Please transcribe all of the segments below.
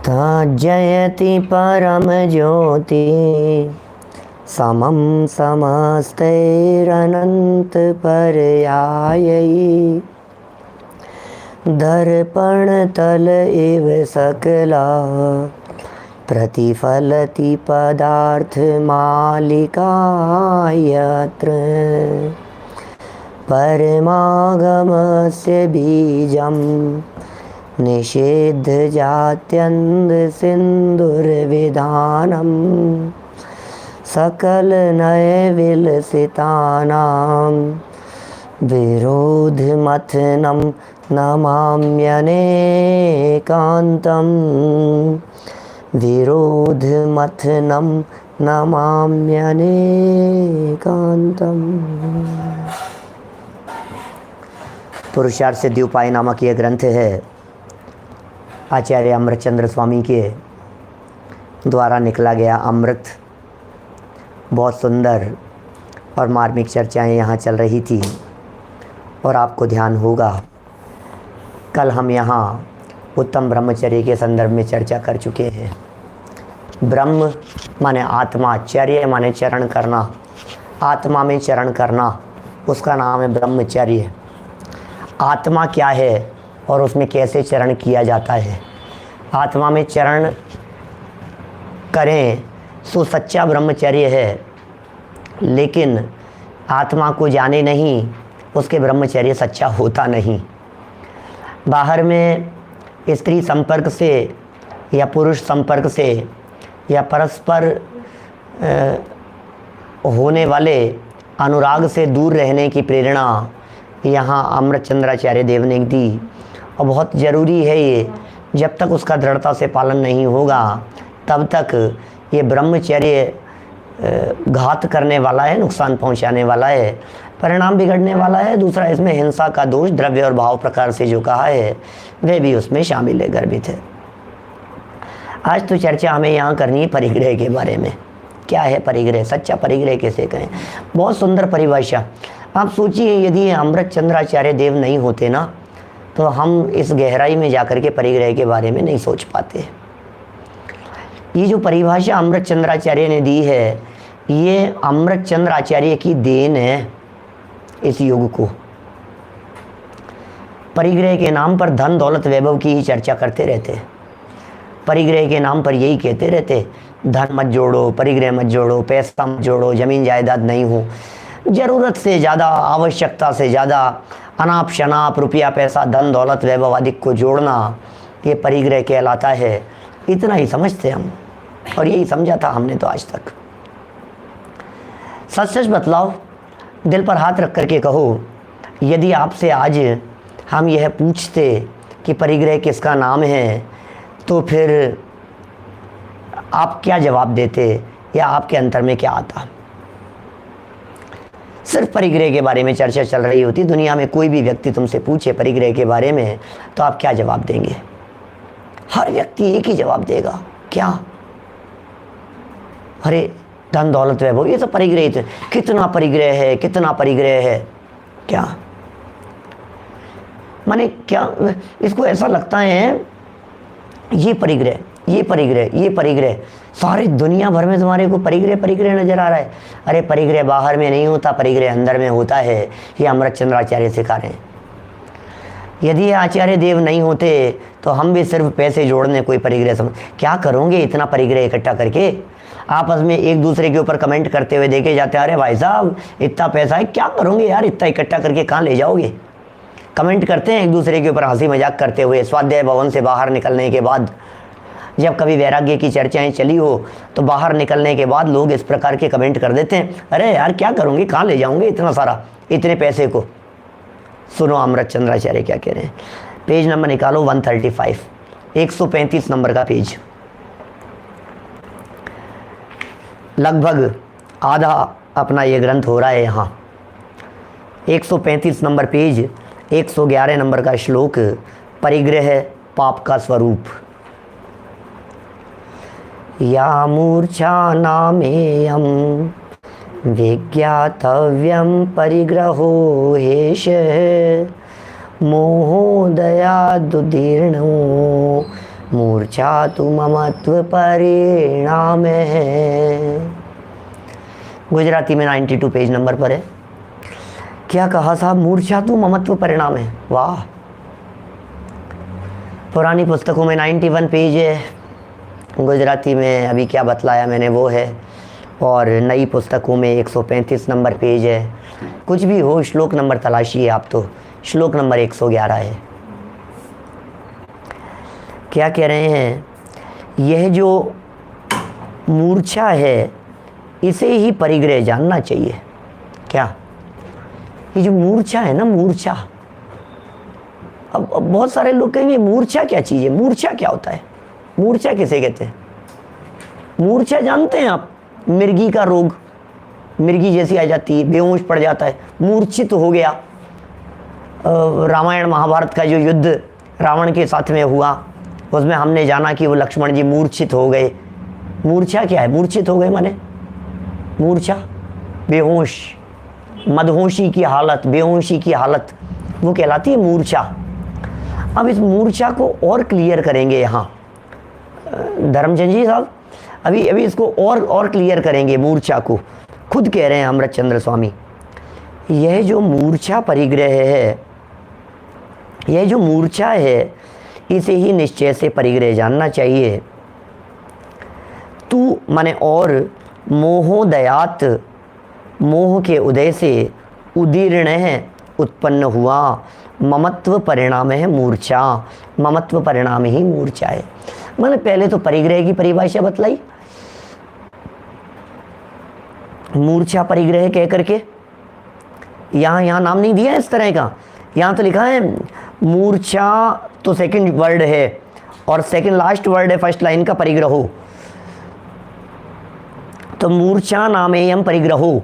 जयति परम ज्योति समं समस्तैरनंत पर्यायी दर्पण तल इव सकला प्रतिफलति पदार्थ मालिका यत्र परमागमस्य बीजं निषेध जात्यन्द सिंधुर्विधानम सकल नय विलसितानां विरोधमथनं नमाम्यनेकान्तं विरोधमथनं नमाम्यनेकान्तं। पुरुषार्थ सिद्धि उपाय नामक यह ग्रंथ है आचार्य अमृतचंद्र स्वामी के द्वारा निकला गया अमृत। बहुत सुंदर और मार्मिक चर्चाएं यहाँ चल रही थी और आपको ध्यान होगा कल हम यहाँ उत्तम ब्रह्मचर्य के संदर्भ में चर्चा कर चुके हैं। ब्रह्म माने आत्मा, चर्य माने चरण करना, आत्मा में चरण करना, उसका नाम है ब्रह्मचर्य। आत्मा क्या है और उसमें कैसे चरण किया जाता है। आत्मा में चरण करें सो सच्चा ब्रह्मचर्य है, लेकिन आत्मा को जाने नहीं उसके ब्रह्मचर्य सच्चा होता नहीं। बाहर में स्त्री संपर्क से या पुरुष संपर्क से या परस्पर होने वाले अनुराग से दूर रहने की प्रेरणा यहाँ अमृतचंद्राचार्य देव ने दी और बहुत ज़रूरी है ये। जब तक उसका दृढ़ता से पालन नहीं होगा तब तक ये ब्रह्मचर्य घात करने वाला है, नुकसान पहुंचाने वाला है, परिणाम बिगड़ने वाला है। दूसरा, इसमें हिंसा का दोष द्रव्य और भाव प्रकार से जो कहा है वह भी उसमें शामिल है, गर्भित है। आज तो चर्चा हमें यहाँ करनी है परिग्रह के बारे में। क्या है परिग्रह, सच्चा परिग्रह कैसे कहें। बहुत सुंदर परिभाषा। आप सोचिए यदि अमृतचंद्राचार्य देव नहीं होते ना तो हम इस गहराई में जाकर के परिग्रह के बारे में नहीं सोच पाते। ये जो परिभाषा अमृतचंद्राचार्य ने दी है ये अमृतचंद्राचार्य की देन है इस युग को। परिग्रह के नाम पर धन दौलत वैभव की ही चर्चा करते रहते। परिग्रह के नाम पर यही कहते रहते, धन मत जोड़ो, परिग्रह मत जोड़ो, पैसा मत जोड़ो, जमीन जायदाद नहीं हो। ज़रूरत से ज़्यादा, आवश्यकता से ज़्यादा अनाप शनाप रुपया पैसा धन दौलत वैभव आदि को जोड़ना ये परिग्रह कहलाता है। इतना ही समझते हम और यही समझा था हमने तो आज तक। सच सच बतलाओ, दिल पर हाथ रख करके कहो, यदि आपसे आज हम यह पूछते कि परिग्रह किसका नाम है तो फिर आप क्या जवाब देते या आपके अंतर में क्या आता। सिर्फ परिग्रह के बारे में चर्चा चल रही होती, दुनिया में कोई भी व्यक्ति तुमसे पूछे परिग्रह के बारे में तो आप क्या जवाब देंगे। हर व्यक्ति एक ही जवाब देगा, क्या, अरे धन दौलत वैभव ये तो परिग्रह थे। कितना परिग्रह है, कितना परिग्रह है, क्या माने क्या। इसको ऐसा लगता है ये परिग्रह, ये परिग्रह, ये परिग्रह, सारी दुनिया भर में तुम्हारे को परिग्रह परिग्रह नजर आ रहा है। अरे परिग्रह बाहर में नहीं होता, परिग्रह अंदर में होता है। ये अमृतचंद्राचार्य सिखा रहे हैं। यदि आचार्य देव नहीं होते तो हम भी सिर्फ पैसे जोड़ने कोई परिग्रह समझ, क्या करोगे इतना परिग्रह इकट्ठा करके। आपस में एक दूसरे के ऊपर कमेंट करते हुए देखे जाते हैं, अरे भाई साहब इतना पैसा है, क्या करोगे यार, इतना इकट्ठा करके कहाँ ले जाओगे। कमेंट करते हैं एक दूसरे के ऊपर हंसी मजाक करते हुए। स्वाध्याय भवन से बाहर निकलने के बाद जब कभी वैराग्य की चर्चाएं चली हो तो बाहर निकलने के बाद लोग इस प्रकार के कमेंट कर देते हैं, अरे यार क्या करूँगी, कहाँ ले जाऊँगे इतना सारा, इतने पैसे को। सुनो अमृतचंद्राचार्य क्या कह रहे हैं। पेज नंबर निकालो 135, 135 नंबर का पेज। लगभग आधा अपना ये ग्रंथ हो रहा है यहाँ। 135 नंबर पेज, 111 नंबर का श्लोक, परिग्रह पाप का स्वरूप। या मूर्छा नामेयं विज्ञातव्यं परिग्रहो हेष मोहोदयादुदीर्णो मूर्छा तु ममत्व परिणाम है। गुजराती में 92 पेज नंबर पर है। क्या कहा साहब? मूर्छा तु ममत्व परिणाम है। वाह। पुरानी पुस्तकों में 91 पेज है, गुजराती में अभी क्या बतलाया मैंने वो है, और नई पुस्तकों में 135 नंबर पेज है। कुछ भी हो, श्लोक नंबर तलाशिए आप, तो श्लोक नंबर 111 है। क्या कह रहे हैं? यह जो मूर्छा है इसे ही परिग्रह जानना चाहिए। क्या? ये जो मूर्छा है ना, मूर्छा, अब बहुत सारे लोग कहेंगे मूर्छा क्या चीज़ है, मूर्छा क्या होता है, मूर्छा किसे कहते हैं? मूर्छा जानते हैं आप? मिर्गी का रोग, मिर्गी जैसी आ जाती है, बेहोश पड़ जाता है, मूर्छित हो गया। रामायण महाभारत का जो युद्ध रावण के साथ में हुआ, उसमें हमने जाना कि वो लक्ष्मण जी मूर्छित हो गए। मूर्छा क्या है? मूर्छित हो गए माने मूर्छा, बेहोश, मदहोशी की हालत, बेहोशी की हालत, वो कहलाती है मूर्छा। अब इस मूर्छा को और क्लियर करेंगे यहाँ धर्मचंद जी साहब, अभी इसको और क्लियर करेंगे मूर्छा को। खुद कह रहे हैं अमृतचंद्र स्वामी, यह जो मूर्छा परिग्रह है, यह जो मूर्छा है, इसे ही निश्चय से परिग्रह जानना चाहिए। तू माने और मोहोदयात, मोह के उदय से उदीर्ण उत्पन्न हुआ, ममत्व परिणाम है मूर्छा, ममत्व परिणाम ही मूर्छा है। मैंने पहले तो परिग्रह की परिभाषा बतलाई, मूर्छा परिग्रह कह करके, यहाँ नाम नहीं दिया इस तरह का, यहाँ तो लिखा है मूर्छा, तो सेकंड वर्ड है और सेकंड लास्ट वर्ड है फर्स्ट लाइन का, परिग्रहो, तो मूर्छा नामेयम परिग्रहो,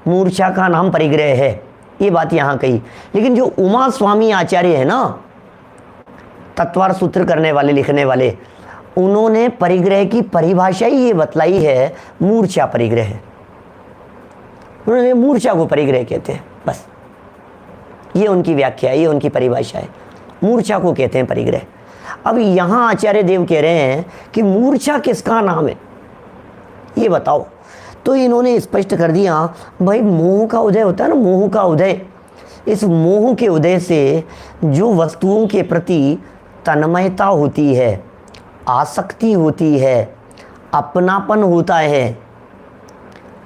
मूर्छा का नाम परिग्रह है, ये बात यहाँ कही। लेकिन जो उमा स्वामी आचार्य है ना, तत्वार सूत्र करने वाले, लिखने वाले, उन्होंने परिग्रह की परिभाषा ही ये बतलाई है, मूर्छा परिग्रह है। उन्होंने मूर्छा को परिग्रह कहते हैं, बस ये उनकी व्याख्या है, ये उनकी परिभाषा है, मूर्छा को कहते हैं परिग्रह। अब यहाँ आचार्य देव कह रहे हैं कि मूर्छा किसका नाम है, ये बताओ। तो इन्होंने स्पष्ट कर दिया, भाई मोह का उदय होता है ना, मोह का उदय, इस मोह के उदय से जो वस्तुओं के प्रति तन्मयता होती है, आसक्ति होती है, अपनापन होता है,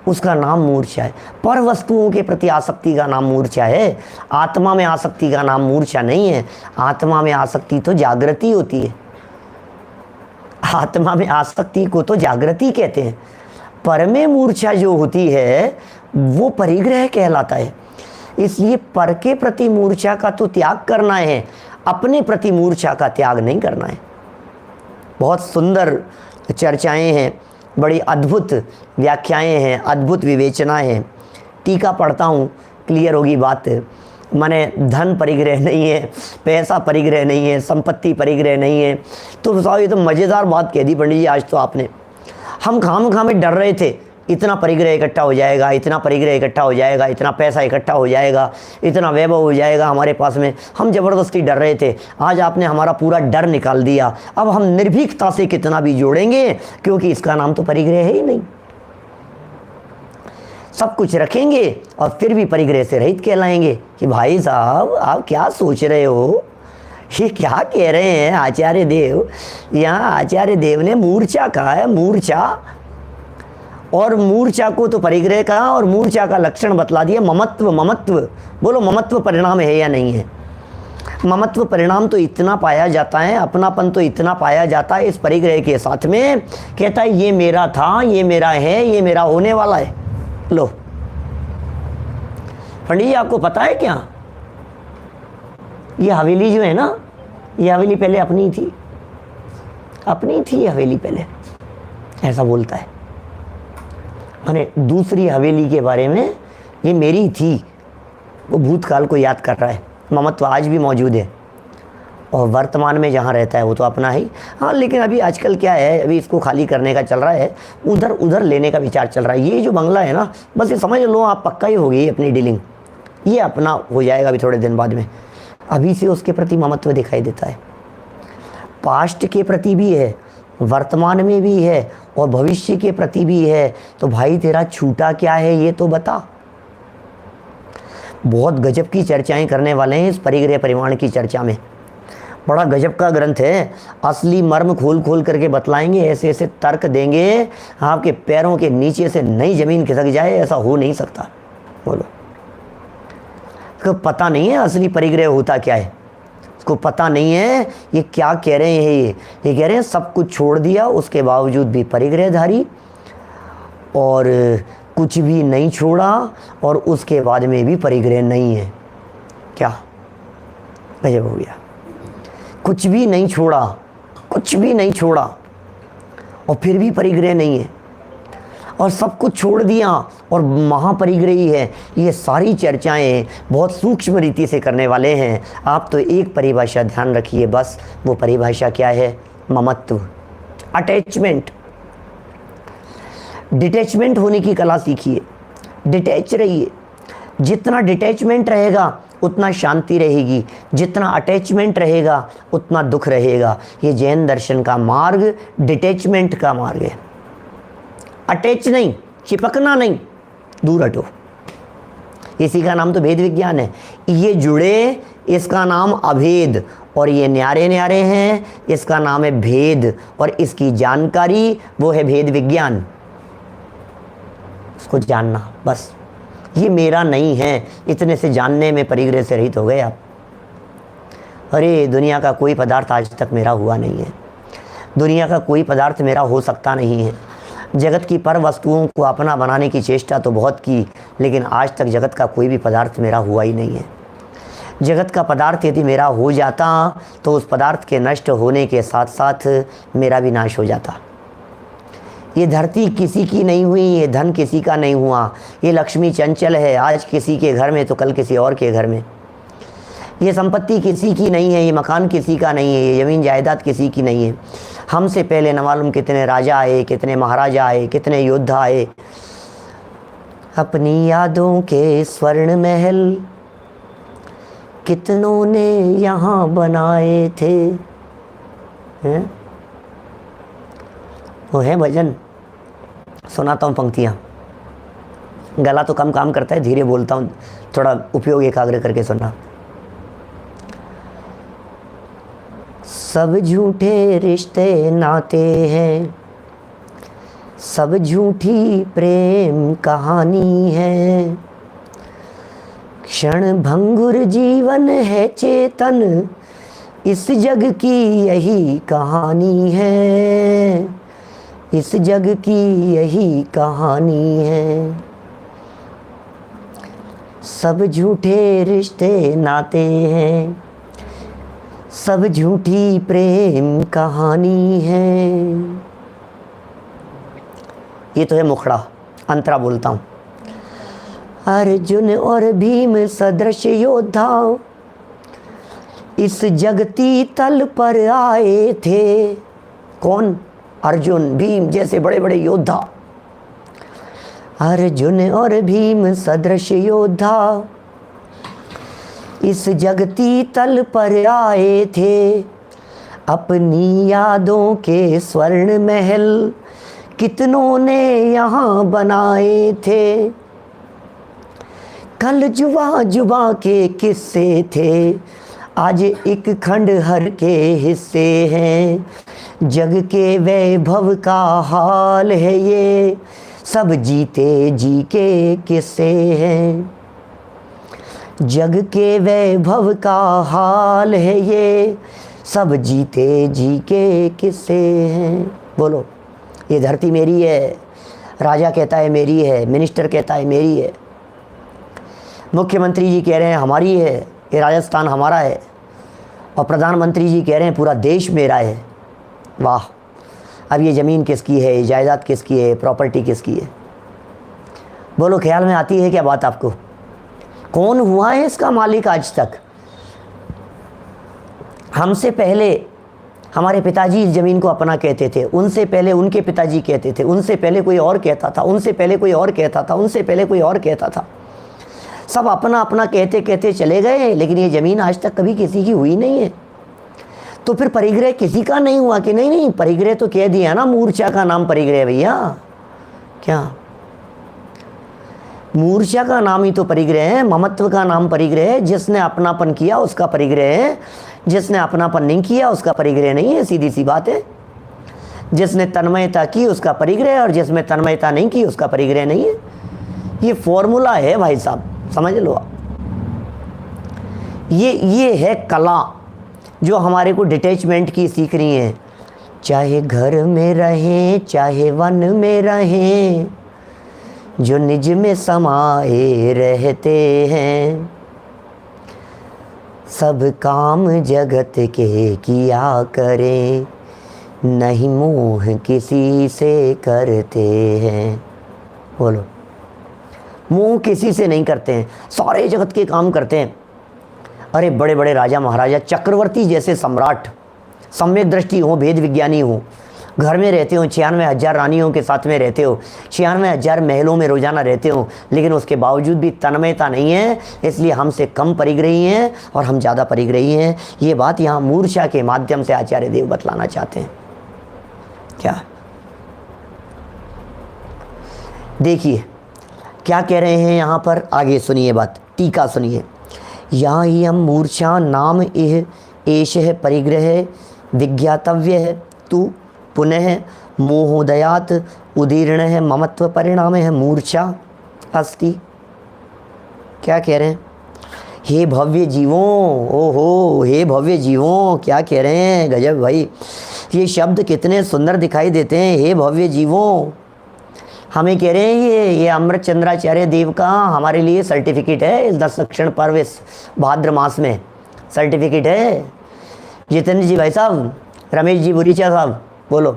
उसका नाम मूर्छा है। पर वस्तुओं के प्रति आसक्ति का नाम मूर्छा है, आत्मा में आसक्ति का नाम मूर्छा नहीं है। आत्मा में आसक्ति तो जागृति होती है, आत्मा में आसक्ति को तो जागृति कहते हैं। पर में मूर्छा जो होती है वो परिग्रह कहलाता है। इसलिए पर के प्रति मूर्छा का तो त्याग करना है, अपने प्रति मूर्छा का त्याग नहीं करना है। बहुत सुंदर चर्चाएं हैं, बड़ी अद्भुत व्याख्याएं हैं, अद्भुत विवेचनाएं हैं। टीका पढ़ता हूँ, क्लियर होगी बात। माने धन परिग्रह नहीं है, पैसा परिग्रह नहीं है, संपत्ति परिग्रह नहीं है। तो साहब ये तो मज़ेदार बात कह दी पंडित जी आज तो आपने। हम खाम में डर रहे थे, इतना परिग्रह इकट्ठा हो जाएगा, इतना परिग्रह इकट्ठा हो जाएगा, इतना पैसा इकट्ठा हो जाएगा, इतना वैभव हो जाएगा हमारे पास में, हम ज़बरदस्ती डर रहे थे। आज आपने हमारा पूरा डर निकाल दिया। अब हम निर्भीकता से कितना भी जोड़ेंगे, क्योंकि इसका नाम तो परिग्रह है ही नहीं। सब कुछ रखेंगे और फिर भी परिग्रह से रहित कहलाएंगे कि भाई साहब आप क्या सोच रहे हो, ये क्या कह रहे हैं आचार्य देव। यहाँ आचार्य देव ने मूर्छा कहा है, मूर्छा, और मूर्छा को तो परिग्रह कहा और मूर्छा का लक्षण बतला दिया ममत्व। ममत्व बोलो, ममत्व परिणाम है या नहीं है? ममत्व परिणाम तो इतना पाया जाता है, अपनापन तो इतना पाया जाता है इस परिग्रह के साथ में, कहता है ये मेरा था, ये मेरा है, ये मेरा होने वाला है। लो पंडित जी आपको पता है क्या, ये हवेली जो है ना, ये हवेली पहले अपनी थी, अपनी थी हवेली पहले, ऐसा बोलता है। माने दूसरी हवेली के बारे में ये मेरी थी, वो भूतकाल को याद कर रहा है। ममत्व आज भी मौजूद है और वर्तमान में जहाँ रहता है वो तो अपना ही। हाँ, लेकिन अभी आजकल क्या है, अभी इसको खाली करने का चल रहा है, उधर उधर लेने का विचार चल रहा है। ये जो बंगला है ना, बस ये समझ लो आप पक्का ही होगी अपनी डीलिंग, ये अपना हो जाएगा अभी थोड़े दिन बाद में। अभी से उसके प्रति ममत्व दिखाई देता है। पास्ट के प्रति भी है, वर्तमान में भी है और भविष्य के प्रति भी है। तो भाई तेरा छूटा क्या है ये तो बता। बहुत गजब की चर्चाएं करने वाले हैं इस परिग्रह परिमाण की चर्चा में। बड़ा गजब का ग्रंथ है, असली मर्म खोल खोल करके बतलाएंगे, ऐसे ऐसे तर्क देंगे आपके पैरों के नीचे से नई जमीन खिसक जाए, ऐसा हो नहीं सकता। बोलो, उसको पता नहीं है असली परिग्रह होता क्या है, उसको पता नहीं है ये क्या कह रहे हैं। ये कह रहे हैं सब कुछ छोड़ दिया उसके बावजूद भी परिग्रहधारी, और कुछ भी नहीं छोड़ा और उसके बाद में भी परिग्रह नहीं है। क्या गजब हो गया। कुछ भी नहीं छोड़ा, कुछ भी नहीं छोड़ा और फिर भी परिग्रह नहीं है, और सब कुछ छोड़ दिया और महापरिग्रही है। ये सारी चर्चाएं बहुत सूक्ष्म रीति से करने वाले हैं। आप तो एक परिभाषा ध्यान रखिए बस, वो परिभाषा क्या है? ममत्व, अटैचमेंट। डिटैचमेंट होने की कला सीखिए, डिटैच रहिए। जितना डिटैचमेंट रहेगा उतना शांति रहेगी, जितना अटैचमेंट रहेगा उतना दुख रहेगा। ये जैन दर्शन का मार्ग डिटैचमेंट का मार्ग है। अटैच नहीं, चिपकना नहीं, दूर हटो। इसी का नाम तो भेद विज्ञान है। ये जुड़े, इसका नाम अभेद, और ये न्यारे न्यारे हैं, इसका नाम है भेद, और इसकी जानकारी वो है भेद विज्ञान। उसको जानना बस, ये मेरा नहीं है, इतने से जानने में परिग्रह से रहित हो गए आप। अरे दुनिया का कोई पदार्थ आज तक मेरा हुआ नहीं है, दुनिया का कोई पदार्थ मेरा हो सकता नहीं है। जगत की पर वस्तुओं को अपना बनाने की चेष्टा तो बहुत की, लेकिन आज तक जगत का कोई भी पदार्थ मेरा हुआ ही नहीं है। जगत का पदार्थ यदि मेरा हो जाता तो उस पदार्थ के नष्ट होने के साथ साथ मेरा भी नाश हो जाता। ये धरती किसी की नहीं हुई, ये धन किसी का नहीं हुआ, ये लक्ष्मी चंचल है, आज किसी के घर में तो कल किसी और के घर में। ये संपत्ति किसी की नहीं है, ये मकान किसी का नहीं है, ये ज़मीन जायदाद किसी की नहीं है। हमसे पहले न मालूम कितने राजा आए, कितने महाराजा आए, कितने योद्धा आए। अपनी यादों के स्वर्ण महल कितनों ने यहाँ बनाए थे। हैं? वो है भजन, सुनाता हूँ पंक्तियाँ। गला तो कम काम करता है, धीरे बोलता हूँ, थोड़ा उपयोग एकाग्र करके सुनना। सब झूठे रिश्ते नाते हैं, सब झूठी प्रेम कहानी है। क्षण भंगुर जीवन है चेतन, इस जग की यही कहानी है, इस जग की यही कहानी है। सब झूठे रिश्ते नाते हैं, सब झूठी प्रेम कहानी है। ये तो है मुखड़ा, अंतरा बोलता हूँ। अर्जुन और भीम सदृश योद्धा इस जगती तल पर आए थे। कौन? अर्जुन भीम जैसे बड़े बड़े योद्धा। अर्जुन और भीम सदृश योद्धा इस जगती तल पर आए थे। अपनी यादों के स्वर्ण महल कितनों ने यहाँ बनाए थे। कल जुबा जुबा के किस्से थे, आज एक खंडहर के हिस्से हैं। जग के वैभव का हाल है ये, सब जीते जी के किस्से हैं। जग के वैभव का हाल है ये, सब जीते जी के किस्से हैं। बोलो, ये धरती मेरी है, राजा कहता है मेरी है, मिनिस्टर कहता है मेरी है, मुख्यमंत्री जी कह रहे हैं हमारी है, ये राजस्थान हमारा है, और प्रधानमंत्री जी कह रहे हैं पूरा देश मेरा है। वाह, अब ये ज़मीन किसकी है, ये जायदाद किसकी है, प्रॉपर्टी किसकी है? बोलो, ख्याल में आती है क्या बात आपको? कौन हुआ है इसका मालिक आज तक? हमसे पहले हमारे पिताजी इस ज़मीन को अपना कहते थे, उनसे पहले उनके पिताजी कहते थे, उनसे पहले कोई और कहता था, उनसे पहले कोई और कहता था, उनसे पहले कोई और कहता था। सब अपना अपना कहते कहते चले गए, लेकिन ये ज़मीन आज तक कभी किसी की हुई नहीं है। तो फिर परिग्रह किसी का नहीं हुआ कि नहीं? नहीं, परिग्रह तो कह दिया ना, मूर्छा का नाम परिग्रह भैया। क्या मूर्छा का नाम ही तो परिग्रह है, ममत्व का नाम परिग्रह है। जिसने अपनापन किया उसका परिग्रह है, जिसने अपनापन नहीं किया उसका परिग्रह नहीं है। सीधी सी बात है। जिसने तन्मयता की उसका परिग्रह है और जिसमें तन्मयता नहीं की उसका परिग्रह नहीं है। ये फॉर्मूला है भाई साहब, समझ लो आप। ये है कला जो हमारे को डिटैचमेंट की सीख रही है। चाहे घर में रहें चाहे वन में रहें, जो निज में समाये रहते हैं, सब काम जगत के किया करें, नहीं मोह किसी से करते हैं। बोलो, मोह किसी से नहीं करते हैं, सारे जगत के काम करते हैं। अरे बड़े बड़े राजा महाराजा, चक्रवर्ती जैसे सम्राट, सम्यक दृष्टि हो, भेद विज्ञानी हो, घर में रहते हो, 96,000 रानियों के साथ में रहते हो, 96,000 महलों में रोजाना रहते हो, लेकिन उसके बावजूद भी तन्मयता नहीं है। इसलिए हमसे कम परिग्रही हैं और हम ज़्यादा परिग्रही हैं। ये बात यहाँ मूर्छा के माध्यम से आचार्य देव बतलाना चाहते हैं। क्या देखिए क्या कह रहे हैं यहाँ पर, आगे सुनिए बात, टीका सुनिए। यहाँ ही हम मूर्छा नाम इह एष है परिग्रह विज्ञातव्य है तू पुनः मोहोदयात उदीर्ण है ममत्व परिणाम है मूर्छा अस्ति। क्या कह रहे हैं? हे भव्य जीवों, ओहो हे भव्य जीवों, क्या कह रहे हैं, गजब भाई। ये शब्द कितने सुंदर दिखाई देते हैं, हे भव्य जीवों। हमें कह रहे हैं ये अमृत चंद्राचार्य देव का हमारे लिए सर्टिफिकेट है। इस 10 दक्षिण पर्व इस भाद्र मास में सर्टिफिकेट है। जितेंद्र जी भाई साहब, रमेश जी बुरीचा साहब, बोलो,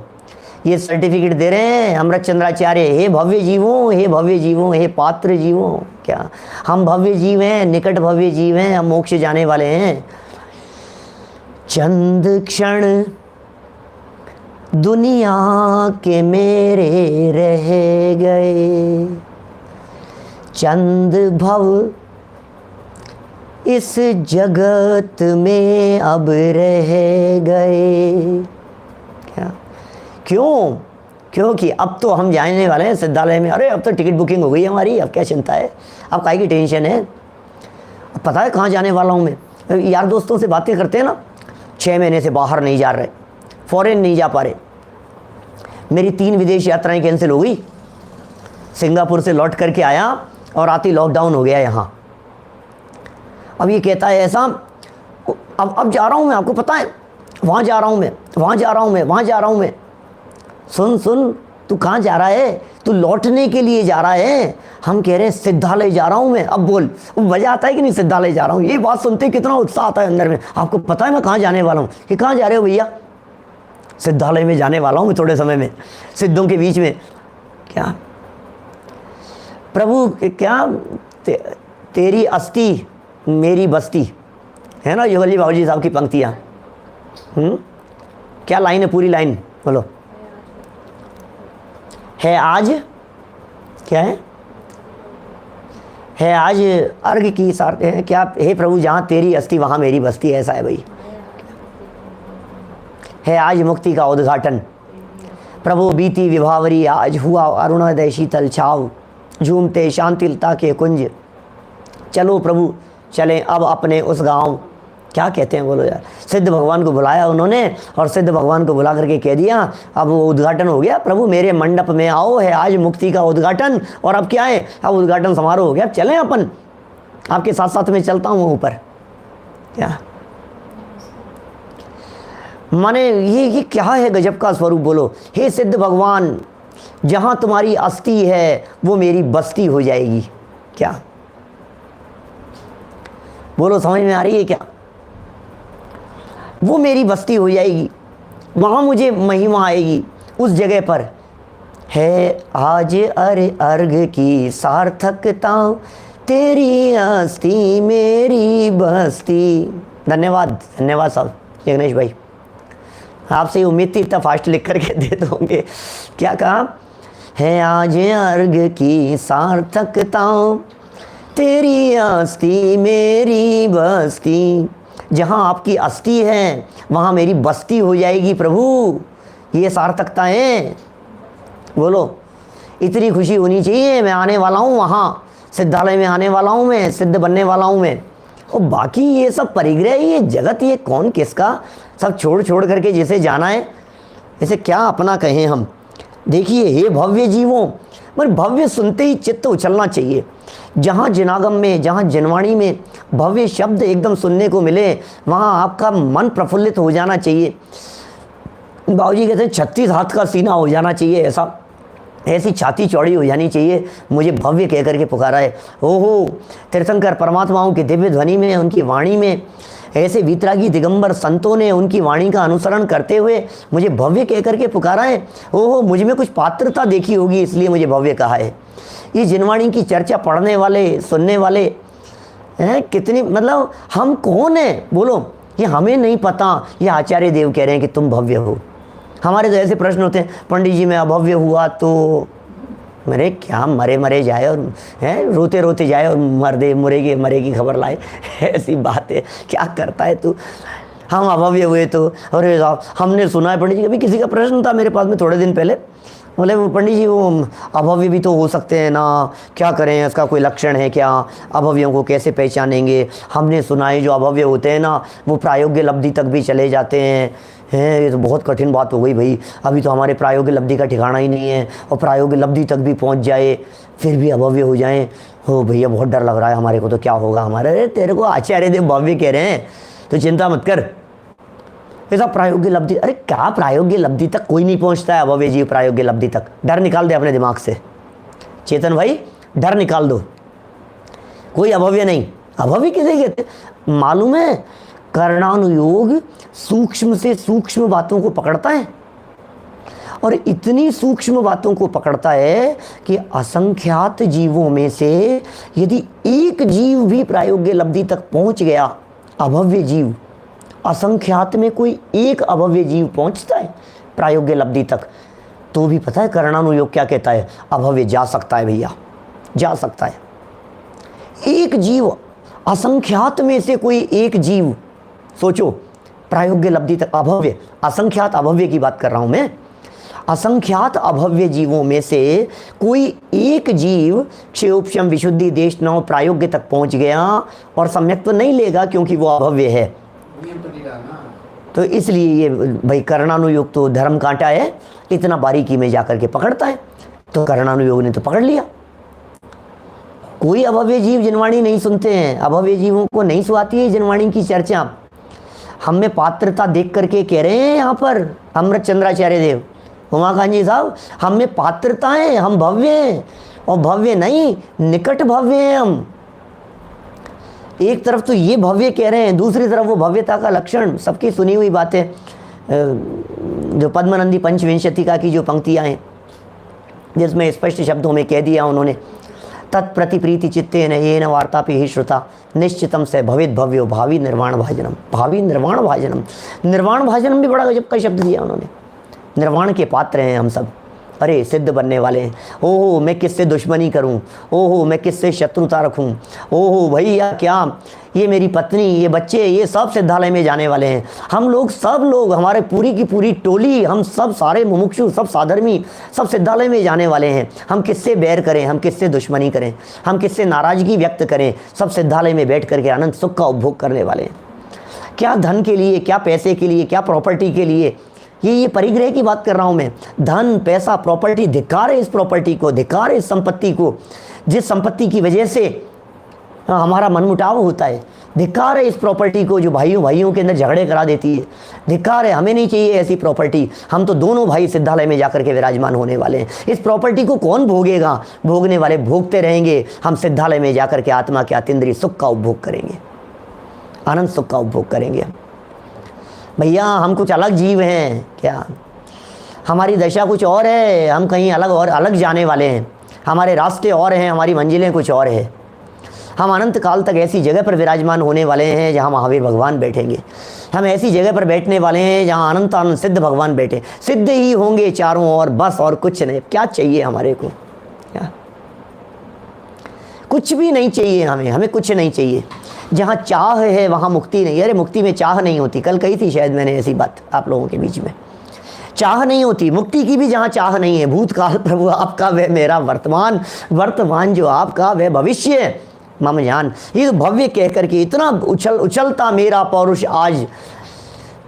ये सर्टिफिकेट दे रहे हैं अमृत चंद्राचार्य। हे भव्य जीवों, हे भव्य जीवों, हे पात्र जीवों। क्या हम भव्य जीव हैं, निकट भव्य जीव हैं, हम मोक्ष जाने वाले हैं। चंद क्षण दुनिया के मेरे रह गए, चंद भव इस जगत में अब रह गए। क्या क्यों? क्योंकि अब तो हम जाने वाले हैं सिद्धालय में। अरे अब तो टिकट बुकिंग हो गई हमारी, अब क्या चिंता है, अब काहे की टेंशन है। अब पता है कहाँ जाने वाला हूँ मैं। यार दोस्तों से बातें करते हैं ना, 6 महीने से बाहर नहीं जा रहे, फॉरेन नहीं जा पा रहे। मेरी 3 विदेश यात्राएं कैंसिल हो गई। सिंगापुर से लौट करके आया और आती लॉकडाउन हो गया यहाँ। अब ये कहता है ऐसा, अब जा रहा हूँ मैं, आपको पता है, वहाँ जा रहा हूँ मैं, वहाँ जा रहा हूँ मैं, वहाँ जा रहा हूँ मैं। सुन, तू कहाँ जा रहा है? तू लौटने के लिए जा रहा है। हम कह रहे हैं सिद्धालय जा रहा हूँ मैं। अब बोल, मजा आता है कि नहीं? सिद्धालय जा रहा हूँ, ये बात सुनते कितना उत्साह आता है अंदर में। आपको पता है मैं कहाँ जाने वाला हूँ? कि कहाँ जा रहे हो भैया? सिद्धालय में जाने वाला हूँ मैं थोड़े समय में, सिद्धों के बीच में। क्या प्रभु, क्या तेरी अस्थि मेरी बस्ती, है ना युगल जी बाबूजी साहब की पंक्तियाँ। क्या लाइन है, पूरी लाइन बोलो। है आज, क्या है आज अर्घ की सार है क्या? हे प्रभु, जहाँ तेरी अस्थि वहाँ मेरी बस्ती, ऐसा है भाई। है आज मुक्ति का उद्घाटन, प्रभु बीती विभावरी आज हुआ अरुणोदय शीतल छाव, झूमते शांतिलता के कुंज। चलो प्रभु चलें अब अपने उस गांव। क्या कहते हैं बोलो यार। सिद्ध भगवान को बुलाया उन्होंने और सिद्ध भगवान को बुला करके कह दिया, अब वो उद्घाटन हो गया, प्रभु मेरे मंडप में आओ, है आज मुक्ति का उद्घाटन। और अब क्या है, अब उद्घाटन समारोह हो गया, अब चलें अपन, आपके साथ साथ में चलता हूँ ऊपर। क्या माने ये क्या है गजब का स्वरूप, बोलो। हे सिद्ध भगवान, जहाँ तुम्हारी अस्थि है वो मेरी बस्ती हो जाएगी। क्या बोलो, समझ में आ रही है क्या? वो मेरी बस्ती हो जाएगी, वहाँ मुझे महिमा आएगी उस जगह पर। है आज अरे अर्घ की सार्थकता, तेरी अस्थि मेरी बस्ती। धन्यवाद, धन्यवाद साहब जगनेश भाई, आपसे ही उम्मीद थी, इतना फास्ट लिख करके दे दोगे। क्या कहा? है आज अर्घ की सार्थकता, तेरी अस्थि मेरी बस्ती, जहाँ आपकी अस्थि है वहाँ मेरी बस्ती हो जाएगी प्रभु। ये सार्थकता है। बोलो, इतनी खुशी होनी चाहिए, मैं आने वाला हूँ वहाँ, सिद्धालय में आने वाला हूँ मैं, सिद्ध बनने वाला हूँ मैं। और बाकी ये सब परिग्रह, ये जगत, ये कौन किसका, सब छोड़ छोड़ करके जिसे जाना है, इसे क्या अपना कहें हम। देखिए हे भव्य जीवों, पर भव्य सुनते ही चित्त उछलना चाहिए। जहाँ जिनागम में, जहाँ जिनवाणी में भव्य शब्द एकदम सुनने को मिले, वहाँ आपका मन प्रफुल्लित हो जाना चाहिए। बाबूजी कहते हैं 36 हाथ का सीना हो जाना चाहिए, ऐसी छाती चौड़ी हो जानी चाहिए। मुझे भव्य कह करके पुकारा है। ओहो, तीर्थंकर परमात्माओं की दिव्य ध्वनि में, उनकी वाणी में, ऐसे वीतरागी दिगंबर संतों ने उनकी वाणी का अनुसरण करते हुए मुझे भव्य कह करके पुकारा है। ओहो, मुझ में कुछ पात्रता देखी होगी, इसलिए मुझे भव्य कहा है। ये जिनवाणी की चर्चा पढ़ने वाले, सुनने वाले हैं कितने, मतलब हम कौन हैं बोलो, ये हमें नहीं पता। ये आचार्य देव कह रहे हैं कि तुम भव्य हो। हमारे तो ऐसे प्रश्न होते हैं, पंडित जी मैं अभव्य हुआ तो मेरे क्या, मरे मरे जाए और हैं रोते रोते जाए और मरे की खबर लाए। ऐसी बात है, क्या करता है तू। हम अभव्य हुए तो, अरे हमने सुना है पंडित जी, अभी किसी का प्रश्न था मेरे पास में थोड़े दिन पहले, बोले पंडित जी वो अभव्य भी तो हो सकते हैं ना, क्या करें, इसका कोई लक्षण है क्या, अभव्यों को कैसे पहचानेंगे। हमने सुना है जो अभव्य होते हैं ना वो प्रायोग्य लब्धि तक भी चले जाते हैं। ये तो बहुत कठिन बात हो गई भाई, अभी तो हमारे प्रायोग्य लब्धि का ठिकाना ही नहीं है, और प्रायोग्य लब्धि तक भी पहुंच जाए फिर भी अभव्य हो जाएं। हो भैया बहुत डर लग रहा है हमारे को, तो क्या होगा हमारे। अरे तेरे को आचार्य देव भव्य कह रहे हैं तो चिंता मत कर, ऐसा प्रायोग्य लब्धि, अरे क्या प्रायोग्य लब्धि तक कोई नहीं पहुंचता है अभव्य जीव प्रायोग्य लब्धि तक। डर निकाल दे अपने दिमाग से चेतन भाई, डर निकाल दो, कोई अभव्य नहीं। अभव्य किसे कहते मालूम है, कर्णानुयोग सूक्ष्म से सूक्ष्म बातों को पकड़ता है, और इतनी सूक्ष्म बातों को पकड़ता है कि असंख्यात जीवों में से यदि एक जीव भी प्रायोग्य लब्धि तक पहुंच गया, अभव्य जीव, असंख्यात में कोई एक अभव्य जीव पहुंचता है प्रायोग्य लब्धि तक, तो भी पता है कर्णानुयोग क्या कहता है, अभव्य जा सकता है भैया, जा सकता है। एक जीव, असंख्यात में से कोई एक जीव, सोचो प्रायोग्य लब्धि तक, अभव्य, असंख्यात अभव्य की बात कर रहा हूं मैं। असंख्यात अभव्य जीवों में से कोई एक जीव क्षेयोपशम विशुद्धि देश नौ प्रायोग्य तक पहुंच गया, और सम्यक तो नहीं लेगा क्योंकि वो अभव्य है। तो इसलिए ये भाई कर्णानुयोग तो धर्म कांटा है, इतना बारीकी में जाकर के पकड़ता है। तो कर्णानुयोग ने तो पकड़ लिया। कोई अभव्य जीव जिनवाणी नहीं सुनते हैं, अभव्य जीवों को नहीं सुहाती है जिनवाणी की चर्चा। हम में पात्रता देख करके कह रहे हैं यहाँ पर अमृत चंद्राचार्य देव, उमाकांत जी साहब, हम में पात्रता है, हम भव्य हैं, और भव्य नहीं निकट भव्य हैं हम। एक तरफ तो ये भव्य कह रहे हैं, दूसरी तरफ वो भव्यता का लक्षण, सबकी सुनी हुई बातें, जो पद्मनंदी पंचविंशतिका की जो पंक्तियाँ हैं जिसमें स्पष्ट शब्दों में कह दिया उन्होंने, तत्प्रति प्रीति चित्ते न ये न वार्तापि ही श्रुता निश्चितम से भवित भव्यो भावी निर्वाण भाजनम। भावी निर्वाण भाजनम, निर्वाण भाजनम भी बड़ा गजब का शब्द दिया उन्होंने। निर्वाण के पात्र हैं हम सब, अरे सिद्ध बनने वाले हैं। ओहो मैं किससे दुश्मनी करूं, ओहो मैं किससे शत्रुता रखूं, ओहो भैया क्या ये मेरी पत्नी, ये बच्चे, ये सब सिद्धालय में जाने वाले हैं। हम लोग, सब लोग, हमारे पूरी की पूरी टोली, हम सब सारे मुमुक्षु, सब साधर्मी, सब सिद्धालय में जाने वाले हैं। हम किससे बैर करें, हम किससे दुश्मनी करें, हम किससे नाराजगी व्यक्त करें, सब सिद्धालय में बैठ करके आनंद सुख का उपभोग करने वाले हैं। क्या धन के लिए, क्या पैसे के लिए, क्या प्रॉपर्टी के लिए, ये परिग्रह की बात कर रहा हूं मैं। धन, पैसा, प्रॉपर्टी, धिक्कार है इस प्रॉपर्टी को, धिक्कार है इस संपत्ति को, जिस संपत्ति की वजह से हमारा मनमुटाव होता है। धिक्कार है इस प्रॉपर्टी को जो भाइयों के अंदर झगड़े करा देती है। धिक्कार है, हमें नहीं चाहिए ऐसी प्रॉपर्टी। हम तो दोनों भाई सिद्धालय में जाकर के विराजमान होने वाले हैं। इस प्रॉपर्टी को कौन भोगेगा, भोगने वाले भोगते रहेंगे। हम सिद्धालय में जाकर के आत्मा के अतीन्द्रिय सुख का उपभोग करेंगे, आनंद सुख का उपभोग करेंगे। भैया हम कुछ अलग जीव हैं क्या, हमारी दशा कुछ और है, हम कहीं अलग और अलग जाने वाले हैं। हमारे रास्ते और हैं, हमारी मंजिलें कुछ और है। हम अनंत काल तक ऐसी जगह पर विराजमान होने वाले हैं जहाँ महावीर भगवान बैठेंगे। हम ऐसी जगह पर बैठने वाले हैं जहाँ अनंत आनंद सिद्ध भगवान बैठे, सिद्ध ही होंगे चारों ओर, बस और कुछ नहीं। क्या चाहिए हमारे को, क्या कुछ भी नहीं चाहिए हमें, हमें कुछ नहीं चाहिए। जहाँ चाह है वहाँ मुक्ति नहीं। अरे मुक्ति में चाह नहीं होती, कल कही थी शायद मैंने ऐसी बात आप लोगों के बीच में। चाह नहीं होती मुक्ति की भी, जहाँ चाह नहीं है। भूतकाल प्रभु आपका वह मेरा वर्तमान, वर्तमान जो आपका वह भविष्य मम जान। ये तो भव्य कह करके इतना उछलता मेरा पौरुष आज,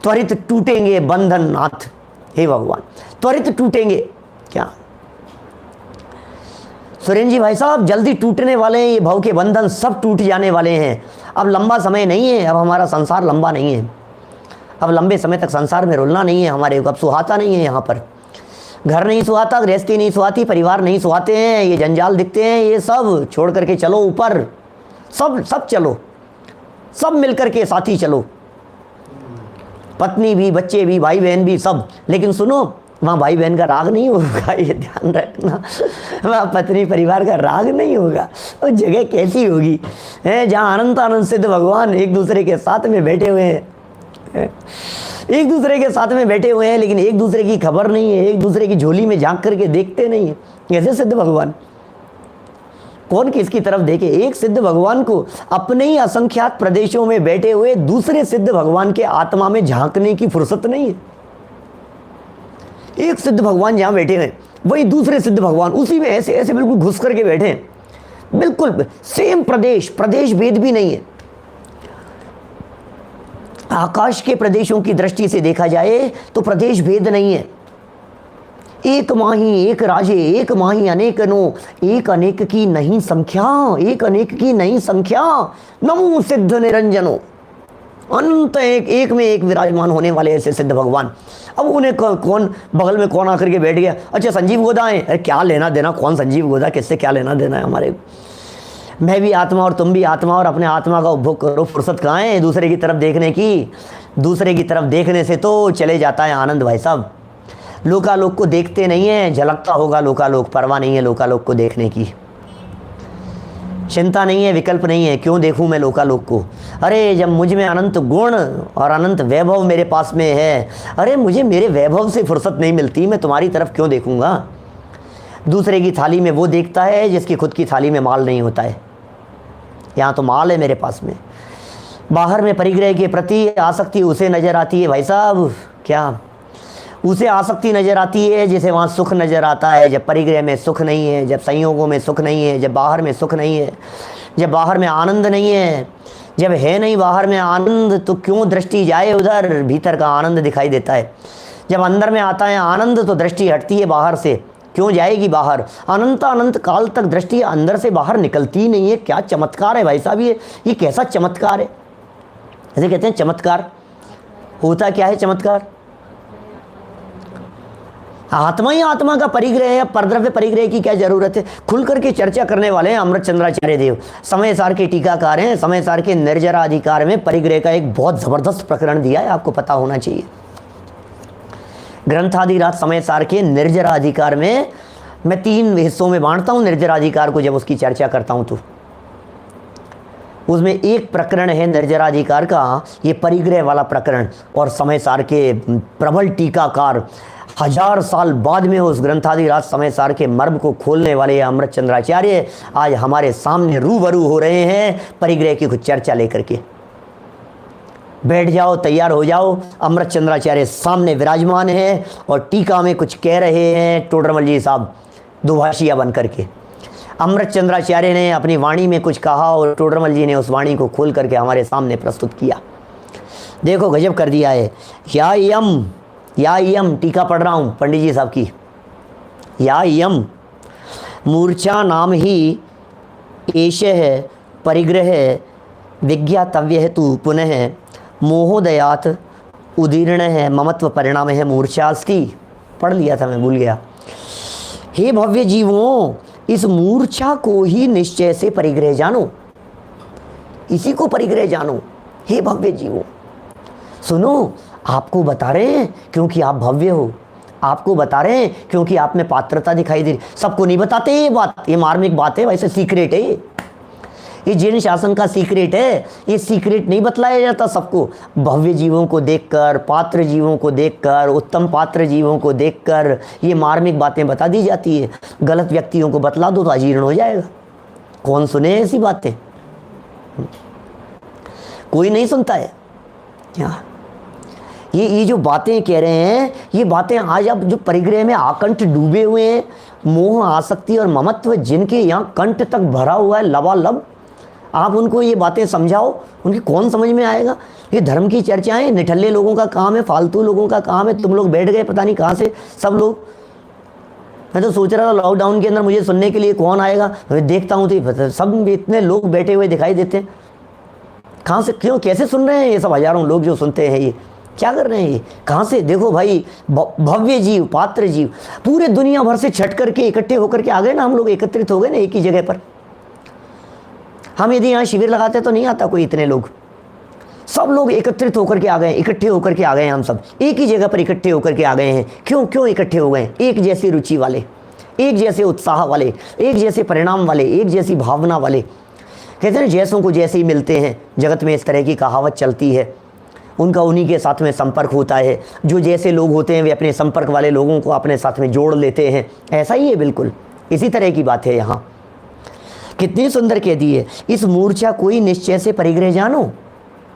त्वरित टूटेंगे बंधन नाथ। हे भगवान त्वरित टूटेंगे क्या सुरेंद्र जी भाई साहब, जल्दी टूटने वाले हैं ये भव के बंधन, सब टूट जाने वाले हैं। अब लंबा समय नहीं है, अब हमारा संसार लंबा नहीं है, अब लंबे समय तक संसार में रुलना नहीं है हमारे को, अब सुहाता नहीं है। यहाँ पर घर नहीं सुहाता, गृहस्थी नहीं सुहाती, परिवार नहीं सुहाते हैं, ये जंजाल दिखते हैं, ये सब छोड़ करके चलो ऊपर, सब चलो, सब मिलकर के साथी चलो, पत्नी भी, बच्चे भी, भाई बहन भी, सब। लेकिन सुनो, वहाँ भाई बहन का राग नहीं होगा, ये ध्यान रखना। वहाँ पत्नी परिवार का राग नहीं होगा। वो जगह कैसी होगी है जहाँ अनंत आनंद सिद्ध भगवान एक दूसरे के साथ में बैठे हुए हैं, एक दूसरे के साथ में बैठे हुए हैं, लेकिन एक दूसरे की खबर नहीं है, एक दूसरे की झोली में झांक करके देखते नहीं है। कैसे सिद्ध भगवान, कौन किसकी तरफ देखे। एक सिद्ध भगवान को अपने ही असंख्यात प्रदेशों में बैठे हुए दूसरे सिद्ध भगवान के आत्मा में झांकने की फुर्सत नहीं है। एक सिद्ध भगवान जहां बैठे हैं वही दूसरे सिद्ध भगवान उसी में ऐसे ऐसे बिल्कुल घुस करके बैठे हैं, बिल्कुल सेम प्रदेश, प्रदेश भेद भी नहीं है। आकाश के प्रदेशों की दृष्टि से देखा जाए तो प्रदेश भेद नहीं है। एक माही एक राजे, एक माही अनेक नो, एक अनेक की नहीं संख्या, एक अनेक की नहीं संख्या, नमो सिद्ध निरंजनो। अनंत एक में एक विराजमान होने वाले ऐसे सिद्ध भगवान। अब उन्हें कौन बगल में कौन आकर के बैठ गया, अच्छा संजीव गोदा है, अरे क्या लेना देना, कौन संजीव गोदा, किससे क्या लेना देना है हमारे। मैं भी आत्मा और तुम भी आत्मा, और अपने आत्मा का उपभोग करो। फुर्सत कहाँ है दूसरे की तरफ देखने की। दूसरे की तरफ देखने से तो चले जाता है आनंद भाई साहब। लोकालोक को देखते नहीं है, झलकता होगा लोकालोक, परवाह नहीं है लोकालोक को देखने की, चिंता नहीं है, विकल्प नहीं है, क्यों देखूं मैं लोकालोक को। अरे जब मुझ में अनंत गुण और अनंत वैभव मेरे पास में है, अरे मुझे मेरे वैभव से फुर्सत नहीं मिलती, मैं तुम्हारी तरफ क्यों देखूंगा। दूसरे की थाली में वो देखता है जिसकी खुद की थाली में माल नहीं होता है। यहाँ तो माल है मेरे पास में। बाहर में परिग्रह के प्रति आसक्ति उसे नज़र आती है भाई साहब, क्या उसे आसक्ति नज़र आती है जिसे वहाँ सुख नज़र आता है। जब परिग्रह में सुख नहीं है, जब संयोगों में सुख नहीं है, जब बाहर में सुख नहीं है, जब बाहर में आनंद नहीं है, जब है नहीं बाहर में आनंद, तो क्यों दृष्टि जाए उधर, भीतर का आनंद दिखाई देता है। जब अंदर में आता है आनंद तो दृष्टि हटती है बाहर से, क्यों जाएगी बाहर। अनंत अनंत काल तक दृष्टि अंदर से बाहर निकलती ही नहीं है। क्या चमत्कार है भाई साहब, ये कैसा चमत्कार है। ऐसे कहते हैं चमत्कार होता क्या है। चमत्कार आत्मा ही आत्मा का परिग्रह है, परद्रव्य परिग्रह की क्या जरूरत है। खुल करके चर्चा करने वाले हैं अमृत चंद्राचार्य देव, समय सार के टीकाकार हैं। समय सार के निर्जरा अधिकार में परिग्रह का एक बहुत जबरदस्त प्रकरण दिया है, आपको पता होना चाहिए। ग्रंथाधिराज समय सार के निर्जरा अधिकार में मैं 3 हिस्सों में बांटता हूँ निर्जरा अधिकार को, जब उसकी चर्चा करता हूँ तो उसमें एक प्रकरण है निर्जराधिकार का, ये परिग्रह वाला प्रकरण। और समय सार के प्रबल टीकाकार 1000 साल बाद में उस ग्रंथाधिराज समय सार के मर्म को खोलने वाले अमृत चंद्राचार्य आज हमारे सामने रूबरू हो रहे हैं परिग्रह की कुछ चर्चा लेकर के। बैठ जाओ, तैयार हो जाओ। अमृत चंद्राचार्य सामने विराजमान है और टीका में कुछ कह रहे हैं टोडरमल जी साहब, दुभाषिया बन करके। अमृत चंद्राचार्य ने अपनी वाणी में कुछ कहा और टोडरमल जी ने उस वाणी को खोल करके हमारे सामने प्रस्तुत किया। देखो गजब कर दिया है। या यम टीका पढ़ रहा हूँ पंडित जी साहब की। या यम मूर्छा नाम ही एष है परिग्रह विज्ञातव्य है तू पुनः मोहोदयात उदीर्ण है ममत्व परिणाम है मूर्छास्ति। पढ़ लिया था मैं, भूल गया। हे भव्य जीवों, इस मूर्छा को ही निश्चय से परिग्रह जानो, इसी को परिग्रह जानो। हे भव्य जीवों सुनो, आपको बता रहे हैं क्योंकि आप भव्य हो, आपको बता रहे हैं क्योंकि आप में पात्रता दिखाई दे रही। सबको नहीं बताते ये बात, ये मार्मिक बात है, वैसे सीक्रेट है ये जैन शासन का सीक्रेट है। ये सीक्रेट नहीं बतलाया जाता सबको। भव्य जीवों को देखकर, पात्र जीवों को देखकर, उत्तम पात्र जीवों को देखकर ये मार्मिक बातें बता दी जाती है। गलत व्यक्तियों को बतला दो तो अजीर्ण हो जाएगा। कौन सुने ऐसी बातें। कोई नहीं सुनता है। क्या ये जो बातें कह रहे हैं, ये बातें आज आप जो परिग्रह में आकंठ डूबे हुए हैं, मोह आसक्ति और ममत्व जिनके यहाँ कंठ तक भरा हुआ है लबालब, आप उनको ये बातें समझाओ, उनकी कौन समझ में आएगा। ये धर्म की चर्चाएं निठल्ले लोगों का काम है, फालतू लोगों का काम है। तुम लोग बैठ गए पता नहीं कहाँ से सब लोग। मैं तो सोच रहा था लॉकडाउन के अंदर मुझे सुनने के लिए कौन आएगा, मैं देखता हूँ तो सब इतने लोग बैठे हुए दिखाई देते हैं। कहाँ से, क्यों, कैसे सुन रहे हैं ये सब हजारों लोग जो सुनते हैं, ये क्या कर रहे हैं, ये कहाँ से। देखो भाई, भव्य जीव, पात्र जीव पूरे दुनिया भर से छट करके इकट्ठे होकर के आ गए ना, हम लोग एकत्रित हो गए ना एक ही जगह पर। हम यदि यहाँ शिविर लगाते तो नहीं आता कोई इतने लोग, सब लोग एकत्रित होकर के आ गए, इकट्ठे होकर के आ गए, हम सब एक ही जगह पर इकट्ठे होकर के आ गए हैं। क्यों क्यों इकट्ठे हो गए, एक जैसी रुचि वाले, एक जैसे उत्साह वाले, एक जैसे परिणाम वाले, एक जैसी भावना वाले। कहते हैं जैसों को जैसे ही मिलते हैं, जगत में इस तरह की कहावत चलती है, उनका उन्हीं के साथ में संपर्क होता है। जो जैसे लोग होते हैं वे अपने संपर्क वाले लोगों को अपने साथ में जोड़ लेते हैं। ऐसा ही है, बिल्कुल इसी तरह की बात है यहाँ। कितनी सुंदर कह दी है, इस मूर्छा कोई निश्चय से परिग्रह जानो।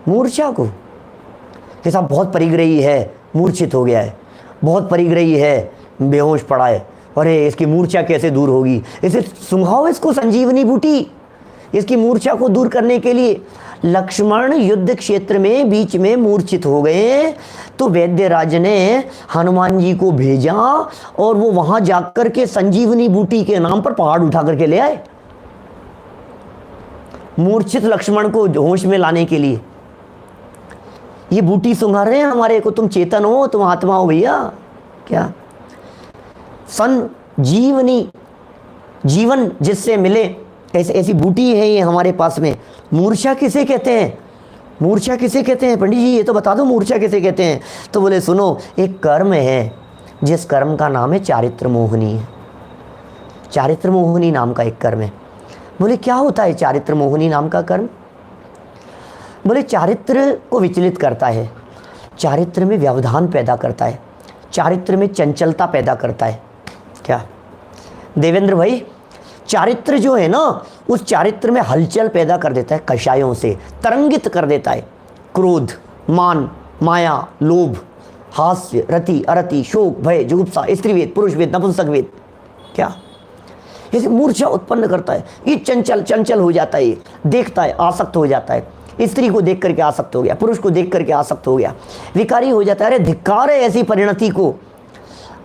मूर्छा को कि साहब बहुत परिग्रही है, मूर्छित हो गया है, बहुत परिग्रही है, बेहोश पड़ा है, अरे इसकी मूर्छा कैसे दूर होगी, इसे सुंघाओ, इसको संजीवनी बूटी। इसकी मूर्छा को दूर करने के लिए लक्ष्मण युद्ध क्षेत्र में बीच में मूर्छित हो गए, तो वैद्यराज ने हनुमान जी को भेजा और वो वहां जाकर के संजीवनी बूटी के नाम पर पहाड़ उठा करके ले आए, मूर्छित लक्ष्मण को होश में लाने के लिए। ये बूटी सुंघा रहे हैं हमारे को, तुम चेतन हो, तुम आत्मा हो भैया। क्या संजीवनी, जीवन जिससे मिले, ऐसी बूटी है ये हमारे पास में। मूर्छा किसे कहते हैं, मूर्छा किसे कहते हैं पंडित जी, ये तो बता दो मूर्छा किसे कहते हैं। तो बोले सुनो, एक कर्म है जिस कर्म का नाम है चारित्र मोहिनी है। चारित्र मोहिनी नाम का एक कर्म है। बोले क्या होता है चारित्र मोहिनी नाम का कर्म। बोले चारित्र को विचलित करता है, चारित्र में व्यवधान पैदा करता है, चारित्र में चंचलता पैदा करता है। क्या देवेंद्र भाई, चारित्र जो है ना, उस चारित्र में हलचल पैदा कर देता है, कषायों से तरंगित कर देता है। क्रोध, मान, माया, लोभ, हास्य, रति, अरति, शोक, भय, जुगुप्सा, स्त्रीवेद, पुरुषवेद, नपुंसकवेद, क्या ये मूर्छा उत्पन्न करता है। ये चंचल हो जाता है, ये देखता है, आसक्त हो जाता है, स्त्री को देख करके आसक्त हो गया, पुरुष को देख करके आसक्त हो गया, विकारी हो जाता है। अरे धिक्कार है ऐसी परिणति को।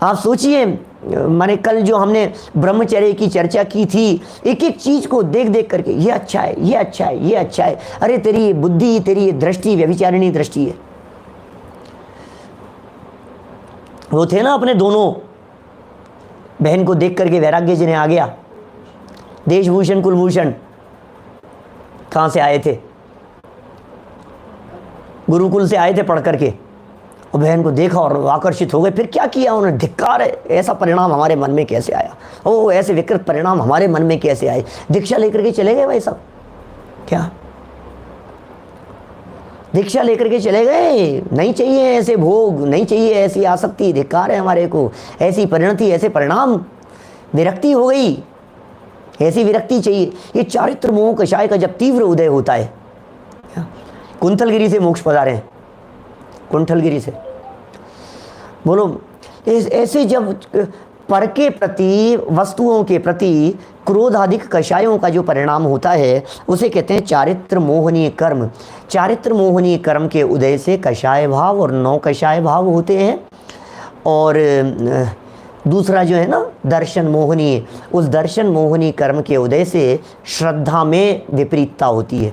आप सोचिए, माने कल जो हमने ब्रह्मचर्य की चर्चा की थी, एक एक चीज को देख देख करके ये अच्छा है, ये अच्छा है, ये अच्छा है। अरे तेरी ये बुद्धि, तेरी ये दृष्टि व्यभिचारिणी दृष्टि है। वो थे ना अपने दोनों बहन को देख करके वैराग्य जी ने आ गया, देशभूषण कुलभूषण कहाँ से आए थे, गुरुकुल से आए थे पढ़ करके, और बहन को देखा और आकर्षित हो गए। फिर क्या किया उन्होंने, धिक्कार है, ऐसा परिणाम हमारे मन में कैसे आया, ओ ऐसे विकृत परिणाम हमारे मन में कैसे आए। दीक्षा लेकर के चले गए भाई साहब, क्या दीक्षा लेकर के चले गए। नहीं चाहिए ऐसे भोग, नहीं चाहिए ऐसी आसक्ति, धिक्कार है हमारे को, ऐसी परिणति, ऐसे परिणाम, विरक्ति हो गई, ऐसी विरक्ति चाहिए। ये चारित्र मोह कषाय का जब तीव्र उदय होता है, कुंथलगिरी से मोक्ष पधारे हैं, कुंठलगिरी से बोलो, ऐसे जब पर के प्रति, वस्तुओं के प्रति क्रोधाधिक कषायों का जो परिणाम होता है उसे कहते हैं चारित्र मोहनीय कर्म। चारित्र मोहनीय कर्म के उदय से कषाय भाव और नौ कषाय भाव होते हैं। और दूसरा जो है ना दर्शन मोहनीय, उस दर्शन मोहनीय कर्म के उदय से श्रद्धा में विपरीतता होती है।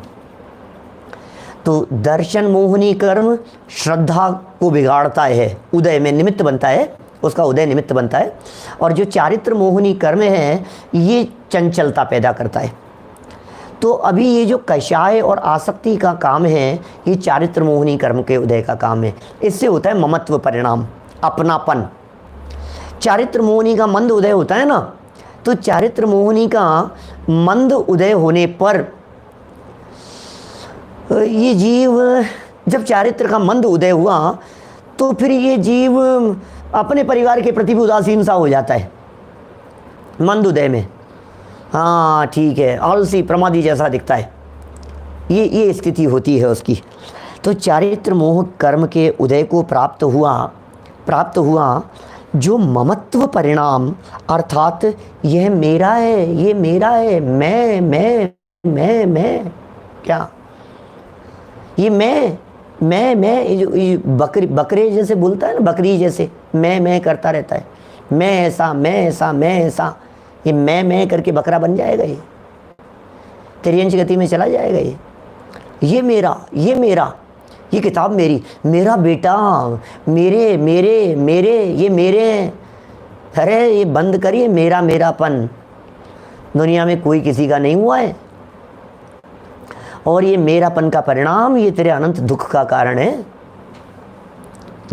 तो दर्शन मोहनी कर्म श्रद्धा को बिगाड़ता है, उदय में निमित्त बनता है, उसका उदय निमित्त बनता है। और जो चारित्र मोहनी कर्म है ये चंचलता पैदा करता है। तो अभी ये जो कषाय और आसक्ति का काम है ये चारित्र मोहनी कर्म के उदय का काम है। इससे होता है ममत्व परिणाम, अपनापन। चारित्र मोहनी का मंद उदय होता है ना, तो चारित्र मोहनी का मंद उदय होने पर ये जीव, जब चारित्र का मंद उदय हुआ तो फिर ये जीव अपने परिवार के प्रति भी उदासीन सा हो जाता है मंद उदय में। हाँ ठीक है, आलसी प्रमादी जैसा दिखता है, ये स्थिति होती है उसकी। तो चारित्र मोह कर्म के उदय को प्राप्त हुआ जो ममत्व परिणाम, अर्थात यह मेरा है, ये मेरा है, मैं, क्या ये मैं, ये बकरे जैसे बोलता है ना, बकरी जैसे मैं करता रहता है, मैं ऐसा, ये मैं करके बकरा बन जाएगा, ये तिर्यंच गति में चला जाएगा। ये मेरा, ये किताब मेरी, मेरा बेटा, मेरे, ये मेरे हैं। अरे ये बंद करिए मेरापन, दुनिया में कोई किसी का नहीं हुआ है। और ये मेरापन का परिणाम ये तेरे अनंत दुख का कारण है।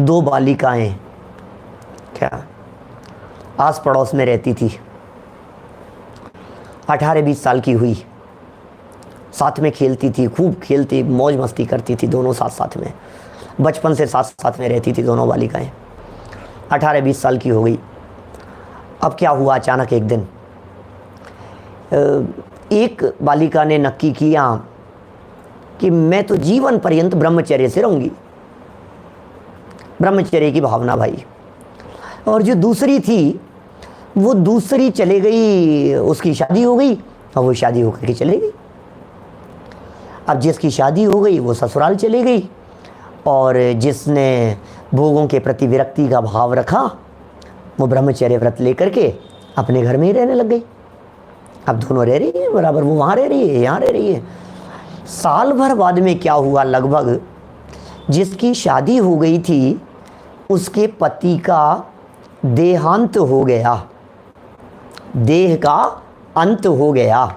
2 बालिकाएं क्या आस पड़ोस में रहती थी, 18-20 साल की हुई, साथ में खेलती थी, खूब खेलती, मौज मस्ती करती थी दोनों साथ में, बचपन से साथ में रहती थी दोनों बालिकाएं। 18-20 साल की हो गई। अब क्या हुआ, अचानक एक दिन एक बालिका ने नक्की किया कि मैं तो जीवन पर्यंत ब्रह्मचर्य से रहूंगी, ब्रह्मचर्य की भावना भाई। और जो दूसरी थी वो दूसरी चले गई, उसकी शादी हो गई और वो शादी होकर के चले गई। अब जिसकी शादी हो गई वो ससुराल चली गई, और जिसने भोगों के प्रति विरक्ति का भाव रखा वो ब्रह्मचर्य व्रत लेकर के अपने घर में ही रहने लग गई। अब दोनों रह रही है बराबर, वो वहाँ रह रही है, यहाँ रह रही है। साल भर बाद में क्या हुआ, लगभग जिसकी शादी हो गई थी उसके पति का देहांत हो गया, देह का अंत हो गया,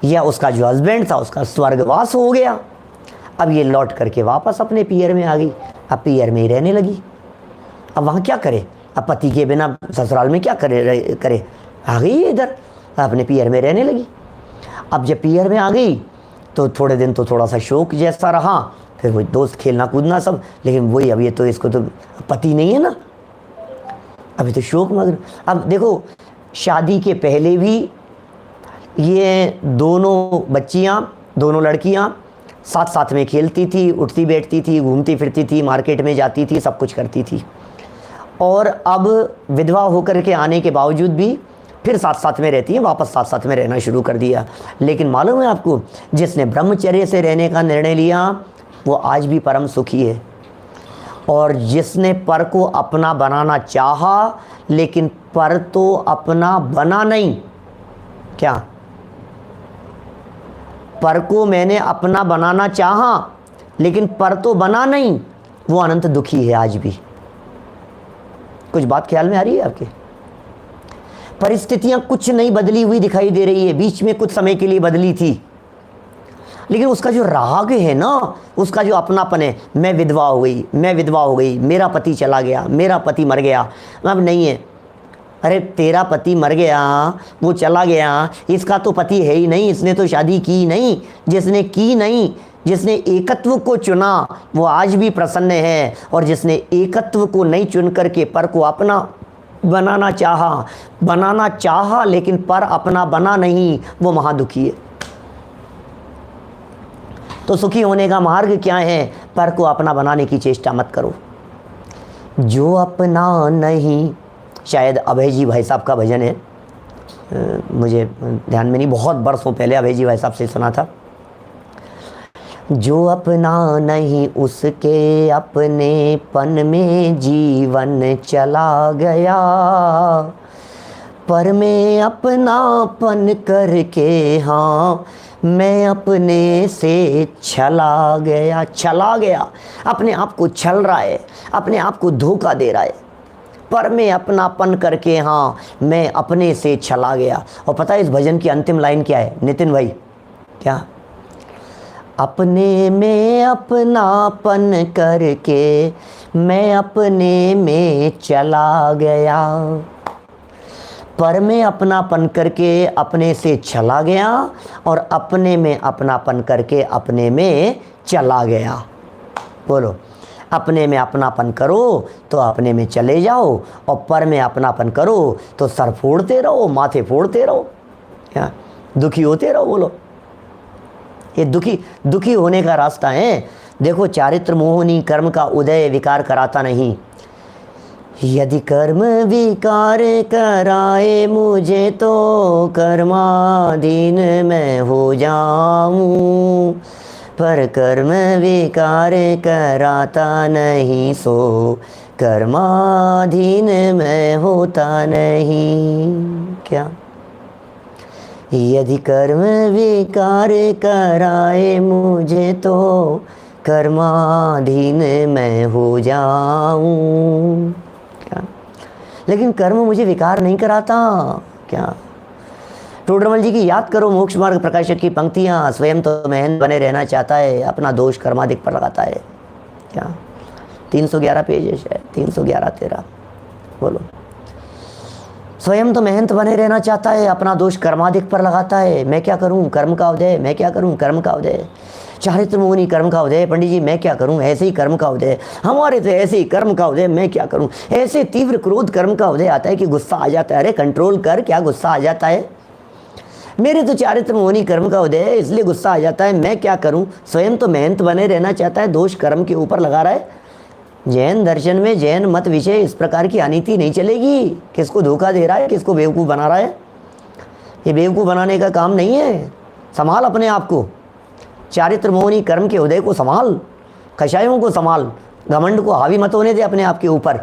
या उसका जो हस्बैंड था उसका स्वर्गवास हो गया। अब ये लौट करके वापस अपने पियर में आ गई, अब पियर में ही रहने लगी। अब वहाँ क्या करे, अब पति के बिना ससुराल में क्या करे, आ गई इधर, अपने पियर में रहने लगी। अब जब पियर में आ गई तो थोड़े दिन तो थोड़ा सा शौक जैसा रहा, फिर वही दोस्त खेलना कूदना सब, लेकिन वही अब ये तो इसको तो पति नहीं है ना, अभी तो शौक मगन। अब देखो शादी के पहले भी ये दोनों बच्चियां, दोनों लड़कियां साथ में खेलती थी, उठती बैठती थी, घूमती फिरती थी, मार्केट में जाती थी, सब कुछ करती थी। और अब विधवा होकर के आने के बावजूद भी फिर साथ में रहती हैं, वापस साथ में रहना शुरू कर दिया। लेकिन मालूम है आपको, जिसने ब्रह्मचर्य से रहने का निर्णय लिया वो आज भी परम सुखी है, और जिसने पर को अपना बनाना चाहा लेकिन पर तो अपना बना नहीं, क्या पर को मैंने अपना बनाना चाहा लेकिन पर तो बना नहीं, वो अनंत दुखी है आज भी। कुछ बात ख्याल में आ रही है आपके? परिस्थितियां कुछ नहीं बदली हुई दिखाई दे रही है, बीच में कुछ समय के लिए बदली थी, लेकिन उसका जो राग है ना, उसका जो अपनापन है, मैं विधवा हो गई, मेरा पति चला गया, मेरा पति मर गया, अब नहीं है। अरे तेरा पति मर गया, वो चला गया, इसका तो पति है ही नहीं, इसने तो शादी की नहीं। जिसने की नहीं, जिसने एकत्व को चुना वो आज भी प्रसन्न है, और जिसने एकत्व को नहीं चुन करके पर को अपना बनाना चाहा लेकिन पर अपना बना नहीं, वो महादुखी है। तो सुखी होने का मार्ग क्या है? पर को अपना बनाने की चेष्टा मत करो। जो अपना नहीं, शायद अभय जी भाई साहब का भजन है, मुझे ध्यान में नहीं, बहुत बरसों पहले अभय जी भाई साहब से सुना था। जो अपना नहीं उसके अपनेपन में जीवन चला गया, पर मैं अपनापन करके हाँ मैं अपने से चला गया। अपने आप को छल रहा है, अपने आप को धोखा दे रहा है, पर मैं अपनापन करके हाँ मैं अपने से चला गया। और पता है इस भजन की अंतिम लाइन क्या है नितिन भाई? क्या? अपने में अपनापन करके मैं अपने में चला गया, पर मैं अपनापन करके अपने से चला गया, और अपने में अपनापन करके अपने में चला गया। बोलो, अपने में अपनापन करो तो अपने में चले जाओ, और पर में अपनापन करो तो सर फोड़ते रहो, माथे फोड़ते रहो, क्या दुखी होते रहो। बोलो, ये दुखी दुखी होने का रास्ता है। देखो, चारित्र मोहनी कर्म का उदय विकार कराता नहीं। यदि कर्म विकार कराए मुझे तो कर्माधीन मैं हो जाऊं, पर कर्म विकार कराता नहीं सो कर्माधीन मैं होता नहीं। क्या? यदि कर्म विकार कराए मुझे तो कर्माधीन मैं हो जाऊं। क्या? लेकिन कर्म मुझे विकार नहीं कराता। क्या? टोडरमल जी की याद करो मोक्ष मार्ग प्रकाशक की पंक्तियां। स्वयं तो मेहनत बने रहना चाहता है, अपना दोष कर्माधिक पर लगाता है। क्या? 311 पेज है शायद, 311 13। बोलो। स्वयं तो मेहनत बने रहना चाहता है, अपना दोष कर्माधिक पर लगाता है। मैं क्या करूं? कर्म का उदय। मैं क्या करूं? कर्म का उदय। चारित्र मोहनी कर्म का उदय। पंडित जी मैं क्या करूं? ऐसे ही कर्म का उदय। हमारे तो ऐसे ही कर्म का उदय। मैं क्या करूं? ऐसे तीव्र क्रोध कर्म का उदय आता है कि गुस्सा आ जाता है। अरे कंट्रोल कर, क्या गुस्सा आ जाता है? मेरे तो चारित्र मोहनी कर्म का उदय है, इसलिए गुस्सा आ जाता है। मैं क्या करूं? स्वयं तो मेहनत बने रहना चाहता है, दोष कर्म के ऊपर लगा रहा है। जैन दर्शन में, जैन मत विषय इस प्रकार की अनीति नहीं चलेगी। किसको धोखा दे रहा है, किसको बेवकूफ़ बना रहा है? ये बेवकूफ़ बनाने का काम नहीं है। संभाल अपने आप को, चारित्र मोहनी कर्म के उदय को संभाल, कषायों को संभाल, घमंड को हावी मत होने दे अपने आप के ऊपर,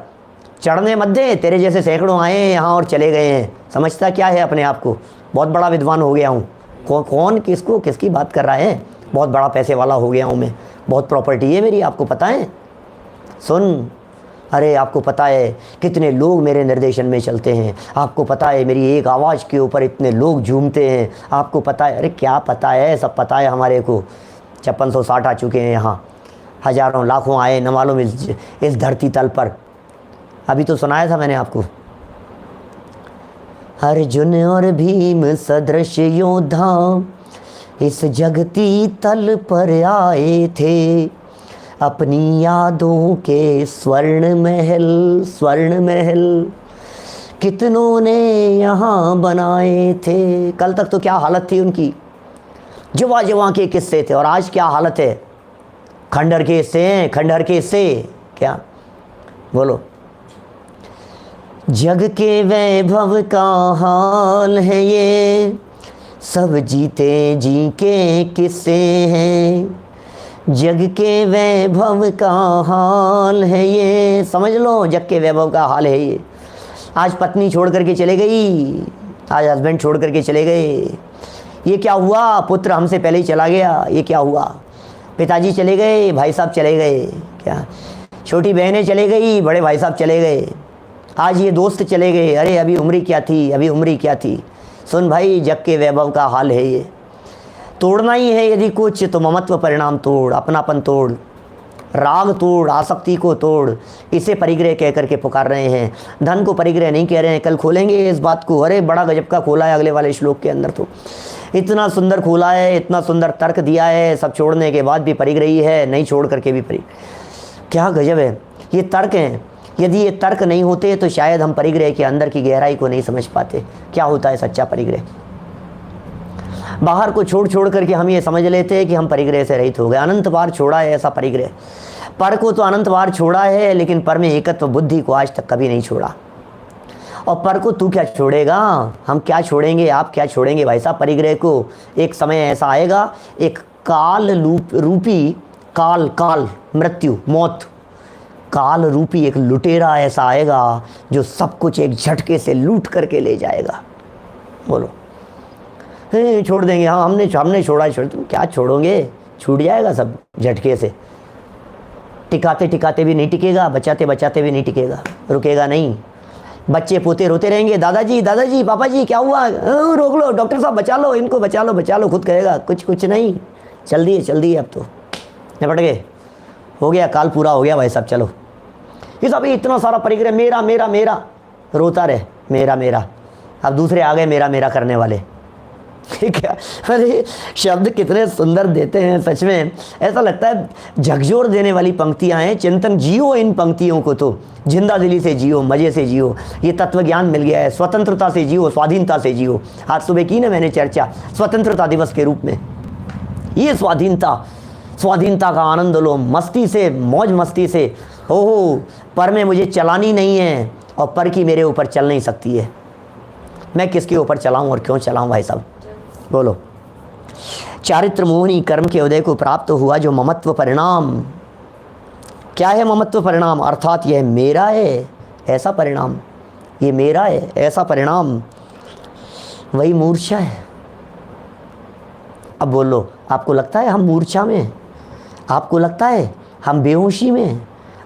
चढ़ने मत दे। तेरे जैसे सैकड़ों आए हैं यहाँ और चले गए हैं। समझता क्या है अपने आप को? बहुत बड़ा विद्वान हो गया हूँ। कौन किसको किसकी बात कर रहा है? बहुत बड़ा पैसे वाला हो गया हूँ मैं, बहुत प्रॉपर्टी है मेरी, आपको पता है? सुन, अरे आपको पता है कितने लोग मेरे निर्देशन में चलते हैं? आपको पता है मेरी एक आवाज़ के ऊपर इतने लोग झूमते हैं? आपको पता है? अरे क्या पता है? सब पता है हमारे को। 5660 आ चुके हैं यहाँ, हज़ारों लाखों आए न मालूम इस धरती तल पर। अभी तो सुनाया था मैंने आपको। अर्जुन और भीम सदृश योद्धा इस जगती तल पर आए थे, अपनी यादों के स्वर्ण महल कितनों ने यहाँ बनाए थे। कल तक तो क्या हालत थी उनकी, जुवा जुवा के किस्से थे, और आज क्या हालत है? खंडहर के हिस्से हैं, खंडहर के हिस्से। क्या? बोलो। जग के वैभव का हाल है ये, सब जीते जी के किस्से हैं। जग के वैभव का हाल है ये, समझ लो जग के वैभव का हाल है ये। आज पत्नी छोड़ करके चले गई, आज हस्बैंड छोड़ करके चले गए। ये क्या हुआ? पुत्र हमसे पहले ही चला गया। ये क्या हुआ? पिताजी चले गए, भाई साहब चले गए। क्या? छोटी बहनें चले गई, बड़े भाई साहब चले गए। आज ये दोस्त चले गए। अरे अभी उम्र क्या थी, अभी उम्र क्या थी। सुन भाई, जग के वैभव का हाल है ये। तोड़ना ही है यदि कुछ तो ममत्व परिणाम तोड़, अपनापन तोड़, राग तोड़, आसक्ति को तोड़। इसे परिग्रह कह करके पुकार रहे हैं, धन को परिग्रह नहीं कह रहे हैं। कल खोलेंगे इस बात को। अरे बड़ा गजब का खोला है अगले वाले श्लोक के अंदर, तो इतना सुंदर खोला है, इतना सुंदर तर्क दिया है। सब छोड़ने के बाद भी परिग्रही है, नहीं छोड़ करके भी क्या गजब है। ये तर्क हैं, यदि ये तर्क नहीं होते तो शायद हम परिग्रह के अंदर की गहराई को नहीं समझ पाते। क्या होता है सच्चा परिग्रह? बाहर को छोड़ छोड़ करके हम ये समझ लेते हैं कि हम परिग्रह से रहित हो गए। अनंत बार छोड़ा है ऐसा परिग्रह। पर को तो अनंत बार छोड़ा है, लेकिन पर में एकत्व बुद्धि को आज तक कभी नहीं छोड़ा। और पर को तू क्या छोड़ेगा? हम क्या छोड़ेंगे? आप क्या छोड़ेंगे भाई साहब परिग्रह को? एक समय ऐसा आएगा, एक काल रूपी काल मृत्यु, मौत, काल रूपी एक लुटेरा ऐसा आएगा जो सब कुछ एक झटके से लूट करके ले जाएगा। बोलो। छोड़ देंगे, हाँ हमने छोड़ा, छोड़। तुम क्या छोड़ोगे? छूट जाएगा सब झटके से। टिकाते टिकाते भी नहीं टिकेगा, बचाते बचाते भी नहीं टिकेगा, रुकेगा नहीं। बच्चे पोते रोते रहेंगे, दादाजी दादाजी पापा जी क्या हुआ? रोक लो, डॉक्टर साहब बचा लो इनको, बचा लो। खुद कहेगा कुछ नहीं, चल दिए अब तो निपट गए, हो गया, काल पूरा हो गया भाई साहब। चलो ये सब इतना सारा परिग्रह, मेरा मेरा मेरा, रोता रहे मेरा। अब दूसरे आ गए मेरा करने वाले। ठीक है? अरे शब्द कितने सुंदर देते हैं सच में, ऐसा लगता है झकझोर देने वाली पंक्तियां हैं। चिंतन जियो इन पंक्तियों को, तो जिंदा दिली से जियो, मज़े से जियो। ये तत्व ज्ञान मिल गया है। स्वतंत्रता से जियो, स्वाधीनता से जियो। आज सुबह की ना मैंने चर्चा स्वतंत्रता दिवस के रूप में। ये स्वाधीनता का आनंद लो, मस्ती से, मौज मस्ती से। ओहो, पर में मुझे चलानी नहीं है और पर की मेरे ऊपर चल नहीं सकती है। मैं किसके ऊपर चलाऊं और क्यों चलाऊं भाई साहब, बोलो। चारित्र मोहनी कर्म के उदय को प्राप्त हुआ जो ममत्व परिणाम। क्या है ममत्व परिणाम? अर्थात यह मेरा है ऐसा परिणाम, ये मेरा है ऐसा परिणाम, वही मूर्छा है। अब बोलो, आपको लगता है हम मूर्छा में? आपको लगता है हम बेहोशी में?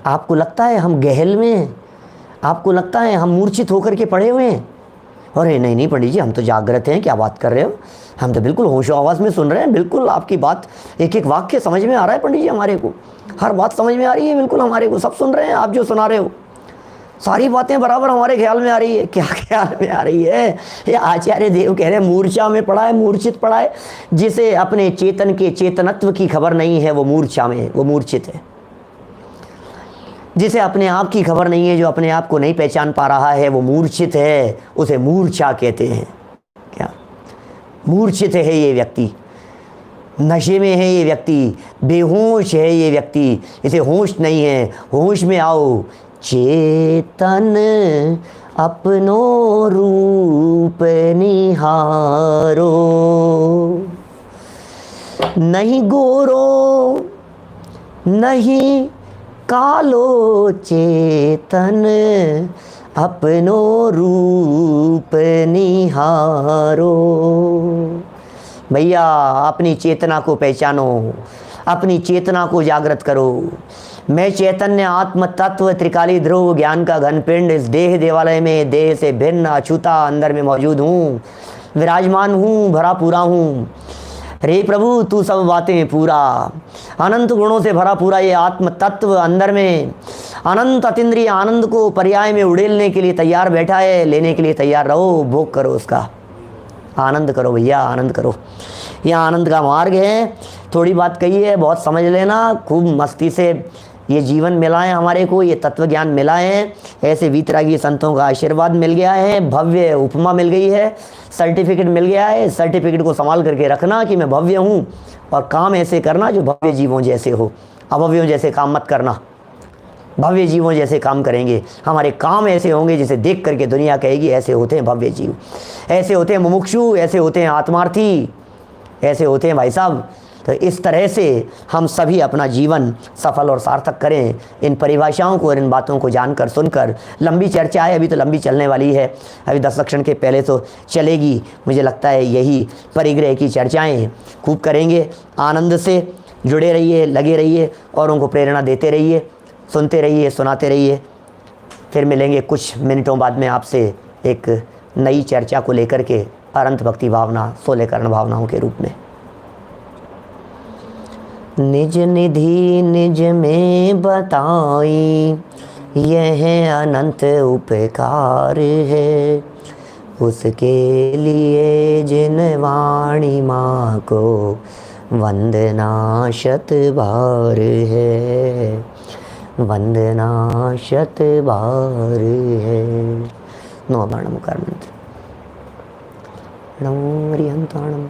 आपको लगता है हम गहल में? आपको लगता है हम मूर्छित होकर के पड़े हुए हैं? अरे नहीं नहीं पंडित जी, हम तो जागृत हैं, क्या बात कर रहे हो, हम तो बिल्कुल होशो आवाज़ में सुन रहे हैं, बिल्कुल आपकी बात एक एक वाक्य समझ में आ रहा है पंडित जी, हमारे को हर बात समझ में आ रही है, बिल्कुल हमारे को सब सुन रहे हैं, आप जो सुना रहे हो सारी बातें बराबर हमारे ख्याल में आ रही है। क्या ख्याल में आ रही है? ये आचार्य देव कह रहे हैं मूर्छा में पड़ा है, मूर्छित पड़ा है। जिसे अपने चेतन के चेतनत्व की खबर नहीं है वो मूर्छा में, वो मूर्छित है। जिसे अपने आप की खबर नहीं है, जो अपने आप को नहीं पहचान पा रहा है, वो मूर्छित है, उसे मूर्छा कहते हैं। क्या मूर्छित है ये व्यक्ति, नशे में है ये व्यक्ति, बेहोश है ये व्यक्ति, इसे होश नहीं है। होश में आओ, चेतन अपनो रूप निहारो, नहीं गोरो नहीं कालो, चेतन अपनो रूप निहारो। भैया अपनी चेतना को पहचानो, अपनी चेतना को जागृत करो। मैं चैतन्य आत्म तत्व त्रिकाली ध्रुव ज्ञान का घन पिंड इस देह देवालय में देह से भिन्न अछूता अंदर में मौजूद हूँ, विराजमान हूँ, भरा पूरा हूँ। रे प्रभु तू सब बातें पूरा, अनंत गुणों से भरा पूरा ये आत्म तत्व अंदर में अनंत अतीन्द्रिय आनंद को पर्याय में उड़ेलने के लिए तैयार बैठा है। लेने के लिए तैयार रहो, भोग करो, उसका आनंद करो भैया, आनंद करो। यह आनंद का मार्ग है। थोड़ी बात कही है, बहुत समझ लेना, खूब मस्ती से ये जीवन मिला है हमारे को, ये तत्व ज्ञान मिला है, ऐसे वीतरागी संतों का आशीर्वाद मिल गया है, भव्य उपमा मिल गई है, सर्टिफिकेट मिल गया है। सर्टिफिकेट को संभाल करके रखना कि मैं भव्य हूँ, और काम ऐसे करना जो भव्य जीवों जैसे हो। अभव्यों जैसे काम मत करना, भव्य जीवों जैसे काम करेंगे। हमारे काम ऐसे होंगे जिसे देख करके दुनिया कहेगी ऐसे होते हैं भव्य जीव, ऐसे होते हैं मुमुक्षु, ऐसे होते हैं आत्मार्थी, ऐसे होते हैं भाई साहब। तो इस तरह से हम सभी अपना जीवन सफल और सार्थक करें। इन परिभाषाओं को और इन बातों को जानकर सुनकर, लंबी चर्चा है, अभी तो लंबी चलने वाली है, अभी 10 लक्षण के पहले तो चलेगी। मुझे लगता है यही परिग्रह की चर्चाएं खूब करेंगे। आनंद से जुड़े रहिए, लगे रहिए, औरों को प्रेरणा देते रहिए, सुनते रहिए, सुनाते रहिए। फिर मिलेंगे कुछ मिनटों बाद में आपसे एक नई चर्चा को लेकर के, अनंत भक्ति भावना, 16 कर्ण भावनाओं के रूप में। निज निधि निज में बताई, यह अनंत उपकार है, उसके लिए जिन वाणी माँ को वंदना शत बार है, वंदना शत बार है। नमो मुकार मंत्र। नमो हरिहंताणम।